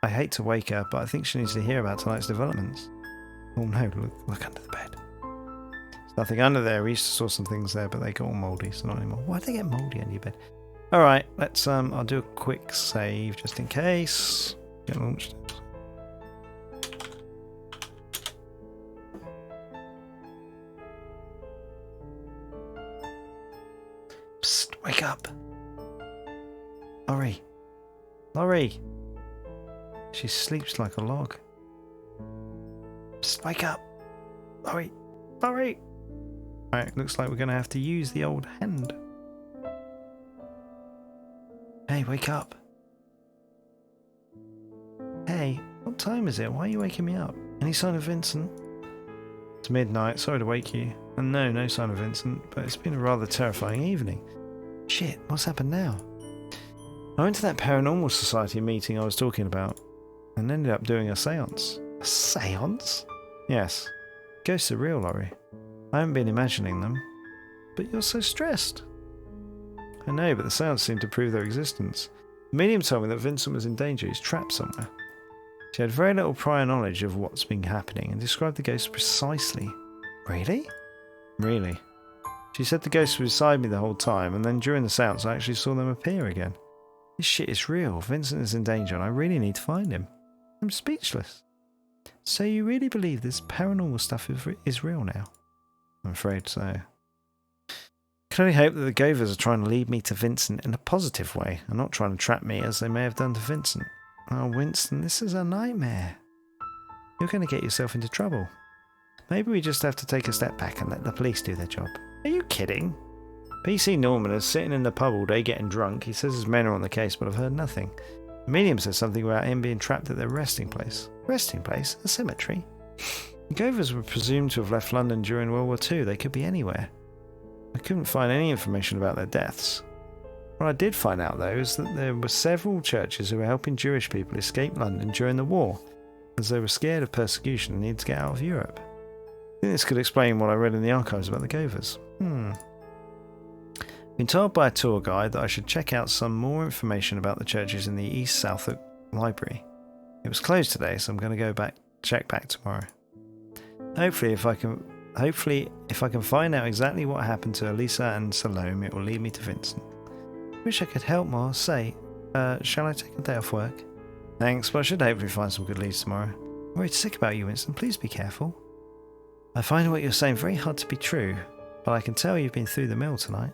I hate to wake her, but I think she needs to hear about tonight's developments. Oh no, look under the bed. There's nothing under there. We used to store some things there, but they got all mouldy, so not anymore. Why did they get mouldy under your bed? Alright, let's I'll do a quick save just in case. Get launched. Psst, wake up. Hurry. Laurie! She sleeps like a log. Psst, wake up! Laurie! Laurie! Right, looks like we're going to have to use the old hand. Hey, wake up. Hey, what time is it? Why are you waking me up? Any sign of Vincent? It's midnight, sorry to wake you. And no sign of Vincent, but it's been a rather terrifying evening. Shit, what's happened now? I went to that paranormal society meeting I was talking about and ended up doing a seance. A seance? Yes. Ghosts are real, Laurie. I haven't been imagining them. But you're so stressed. I know, but the seance seemed to prove their existence. The medium told me that Vincent was in danger. He's trapped somewhere. She had very little prior knowledge of what's been happening and described the ghost precisely. Really? Really. She said the ghosts were beside me the whole time, and then during the seance I actually saw them appear again. This shit is real. Vincent is in danger and I really need to find him. I'm speechless. So you really believe this paranormal stuff is real now? I'm afraid so. I can only hope that the Govers are trying to lead me to Vincent in a positive way and not trying to trap me as they may have done to Vincent. Oh, Winston, this is a nightmare. You're going to get yourself into trouble. Maybe we just have to take a step back and let the police do their job. Are you kidding? PC Norman is sitting in the pub all day getting drunk. He says his men are on the case, but I've heard nothing. The medium says something about him being trapped at their resting place. Resting place? A cemetery? The Govers were presumed to have left London during World War II. They could be anywhere. I couldn't find any information about their deaths. What I did find out, though, is that there were several churches who were helping Jewish people escape London during the war, as they were scared of persecution and needed to get out of Europe. I think this could explain what I read in the archives about the Govers. Been told by a tour guide that I should check out some more information about the churches in the East Southwark Library. It was closed today, so I'm going to go check back tomorrow. Hopefully, if I can find out exactly what happened to Elisa and Salome, it will lead me to Vincent. Wish I could help more. Shall I take a day off work? Thanks, but I should hopefully find some good leads tomorrow. I'm worried sick about you, Winston. Please be careful. I find what you're saying very hard to be true, but I can tell you've been through the mill tonight.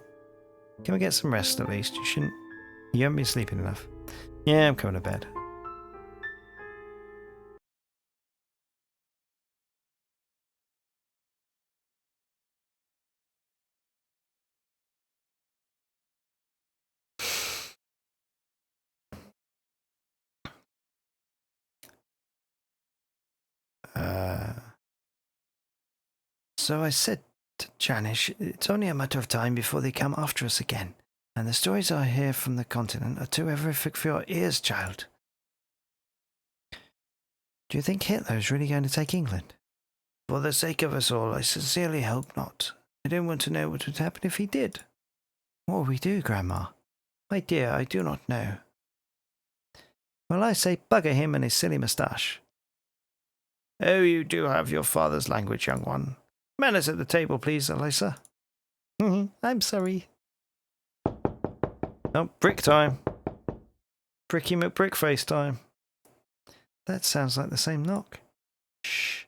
Can we get some rest at least? You haven't been sleeping enough. Yeah, I'm coming to bed. So I said to Janice, it's only a matter of time before they come after us again. And the stories I hear from the continent are too horrific for your ears, child. Do you think Hitler is really going to take England? For the sake of us all, I sincerely hope not. I don't want to know what would happen if he did. What will we do, Grandma? My dear, I do not know. Well, I say bugger him and his silly moustache. Oh, you do have your father's language, young one. Manners at the table, please, Elisa. I'm sorry. Oh, brick time. Bricky McBrickface time. That sounds like the same knock. Shh.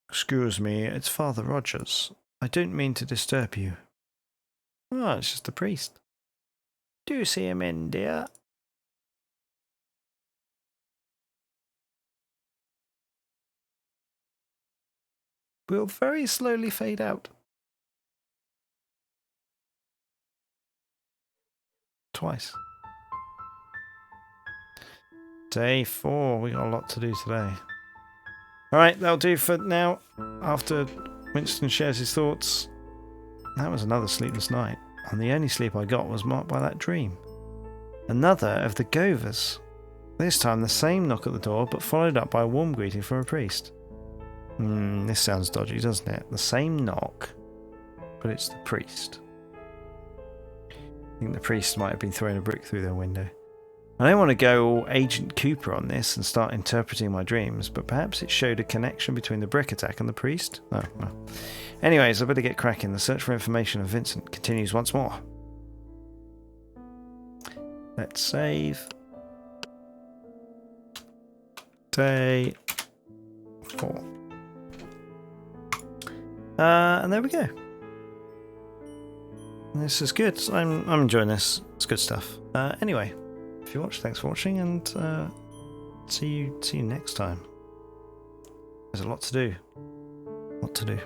Excuse me, it's Father Rogers. I don't mean to disturb you. Oh, it's just a priest. Do see him in, dear. Will very slowly fade out. Twice. Day 4. We got a lot to do today. Alright, that'll do for now. After Winston shares his thoughts. That was another sleepless night. And the only sleep I got was marked by that dream. Another of the Govers. This time the same knock at the door, but followed up by a warm greeting from a priest. This sounds dodgy, doesn't it? The same knock, but it's the priest. I think the priest might have been throwing a brick through their window. I don't want to go all Agent Cooper on this and start interpreting my dreams, but perhaps it showed a connection between the brick attack and the priest? Oh, well. Anyways, I better get cracking. The search for information of Vincent continues once more. Let's save. Day 4. And there we go. This is good. I'm enjoying this. It's good stuff. Anyway, if you watch, thanks for watching, and see you next time. There's a lot to do. What to do.